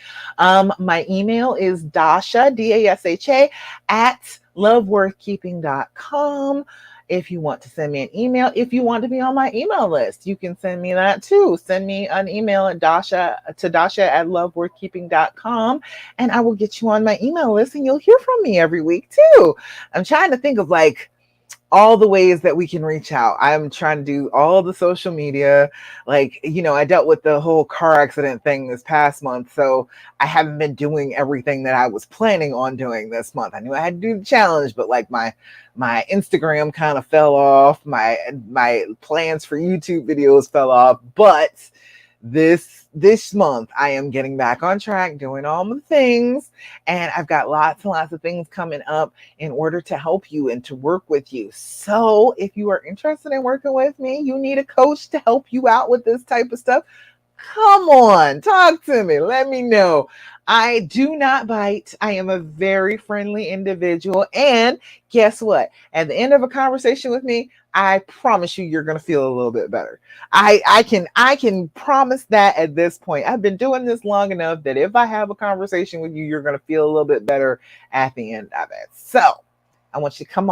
Speaker 1: My email is Dasha, DASHA, at loveworthkeeping.com. If you want to send me an email, if you want to be on my email list, you can send me that too. Send me an email at Dasha at loveworthkeeping.com, and I will get you on my email list, and you'll hear from me every week too. I'm trying to think of like all the ways that we can reach out. I'm trying to do all the social media. Like, I dealt with the whole car accident thing this past month. So I haven't been doing everything that I was planning on doing this month. I knew I had to do the challenge, but like my Instagram kind of fell off. My plans for YouTube videos fell off. But this month I am getting back on track, doing all the things, and I've got lots and lots of things coming up in order to help you and to work with you. So if you are interested in working with me, you need a coach to help you out with this type of stuff, come on, talk to me. Let me know. I do not bite. I am a very friendly individual. And guess what? At the end of a conversation with me, I promise you're going to feel a little bit better. I can promise that at this point. I've been doing this long enough that if I have a conversation with you, you're going to feel a little bit better at the end of it. So I want you to come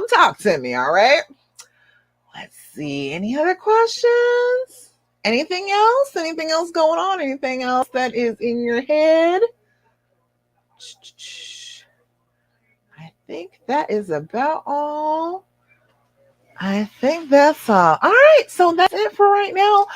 Speaker 1: talk to me. All right. Let's see. Any other questions? Anything else? Anything else going on? Anything else that is in your head? I think that is about all. I think that's all. All right, so that's it for right now.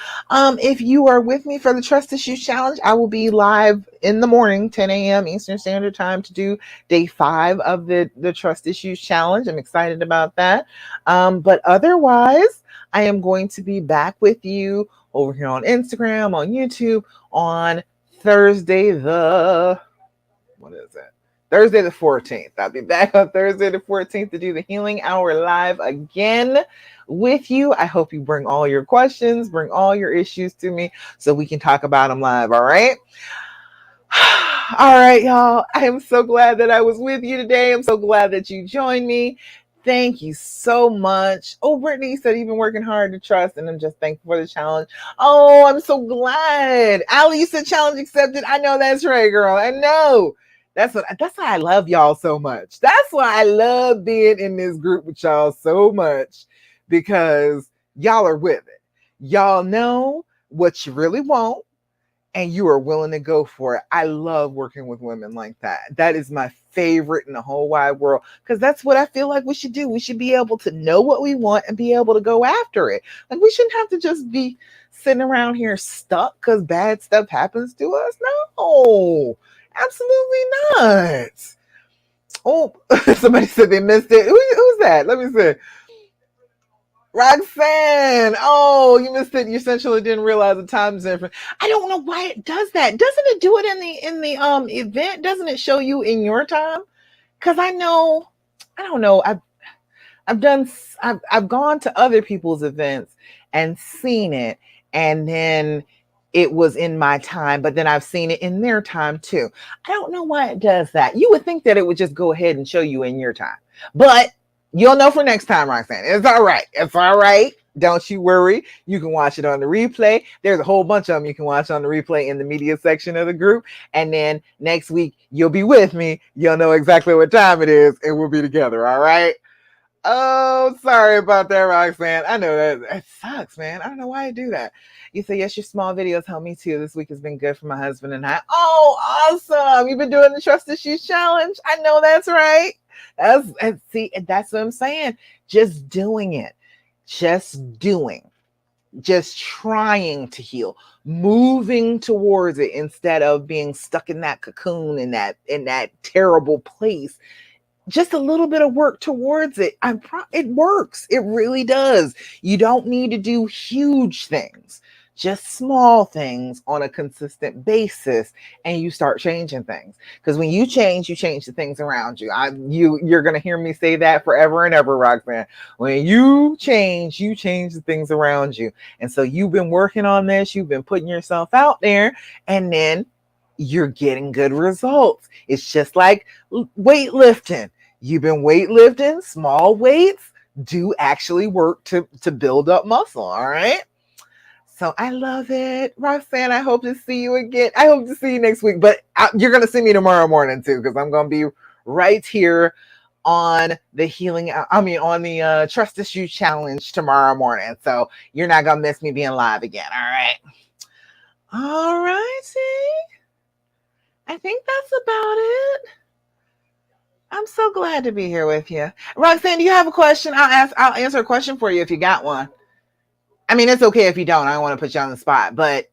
Speaker 1: If you are with me for the Trust Issues Challenge, I will be live in the morning, 10 a.m. Eastern Standard Time, to do day 5 of the Trust Issues Challenge. I'm excited about that. But otherwise, I am going to be back with you over here on Instagram, on YouTube, on Thursday the 14th. I'll be back on Thursday the 14th to do the Healing Hour live again with you. I hope you bring all your questions, bring all your issues to me so we can talk about them live. All right. All right, y'all. I am so glad that I was with you today. I'm so glad that you joined me. Thank you so much. Oh, Brittany said you've been working hard to trust, and I'm just thankful for the challenge. Oh, I'm so glad. Allie, you said challenge accepted. I know that's right, girl. I know. That's why I love y'all so much. That's why I love being in this group with y'all so much, because y'all are with it. Y'all know what you really want, and you are willing to go for it. I love working with women like that. That is my favorite in the whole wide world, because that's what I feel like we should do. We should be able to know what we want and be able to go after it. Like, we shouldn't have to just be sitting around here stuck because bad stuff happens to us. No, absolutely not. Oh, somebody said they missed it. Who's that? Let me see. Roxanne. Oh, you missed it. You essentially didn't realize the time difference. I don't know why it does that. Doesn't it do it in the event? Doesn't it show you in your time? Because I don't know. I've done I've gone to other people's events and seen it, and then it was in my time, but then I've seen it in their time too. I don't know why it does that. You would think that it would just go ahead and show you in your time, but you'll know for next time, Roxanne. It's all right. It's all right. Don't you worry. You can watch it on the replay. There's a whole bunch of them you can watch on the replay in the media section of the group. And then next week, you'll be with me. You'll know exactly what time it is, and we'll be together. All right. Oh, sorry about that, Roxanne. I know that sucks, man. I don't know why I do that. You say, yes, your small videos help me too. This week has been good for my husband and I. Oh, awesome. You've been doing the Trust Issues Challenge. I know that's right. That's what I'm saying. Just doing it. Just doing. Just trying to heal. Moving towards it instead of being stuck in that cocoon in that terrible place. Just a little bit of work towards it. It works. It really does. You don't need to do huge things, just small things on a consistent basis, and you start changing things. Because when you change the things around you. You're gonna hear me say that forever and ever, Roxanne. When you change the things around you. And so you've been working on this, you've been putting yourself out there, and then you're getting good results. It's just like weightlifting. You've been weightlifting, small weights do actually work to build up muscle. All right. So I love it. Roxanne, I hope to see you again. I hope to see you next week, but you're going to see me tomorrow morning too, because I'm going to be right here on the on the Trust Issue Challenge tomorrow morning. So you're not going to miss me being live again. All right. All righty. I think that's about it. I'm so glad to be here with you. Roxanne, do you have a question? I'll answer a question for you if you got one. I mean, it's okay if you don't. I don't want to put you on the spot, but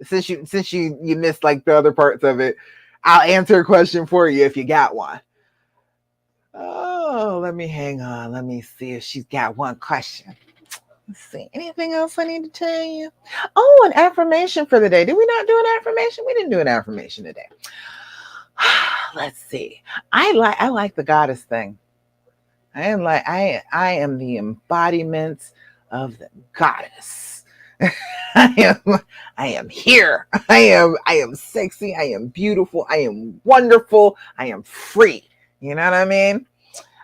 Speaker 1: since you missed like the other parts of it, I'll answer a question for you if you got one. Oh, let me hang on. Let me see if she's got one question. Let's see. Anything else I need to tell you? Oh, an affirmation for the day. Did we not do an affirmation? We didn't do an affirmation today. Let's see. I like the goddess thing. I am the embodiment of the goddess. I am here. I am sexy. I am beautiful. I am wonderful. I am free. You know what I mean?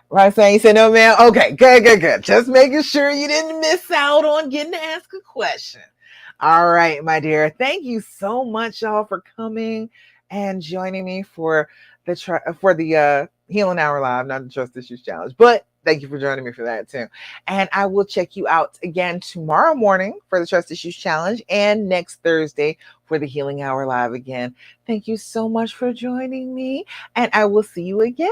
Speaker 1: Roxanne, you said no, man. Okay, good. Just making sure you didn't miss out on getting to ask a question. All right, my dear. Thank you so much, y'all, for coming and joining me for the Healing Hour Live, not the Trust Issues Challenge, but thank you for joining me for that too. And I will check you out again tomorrow morning for the Trust Issues Challenge and next Thursday for the Healing Hour Live again. Thank you so much for joining me, and I will see you again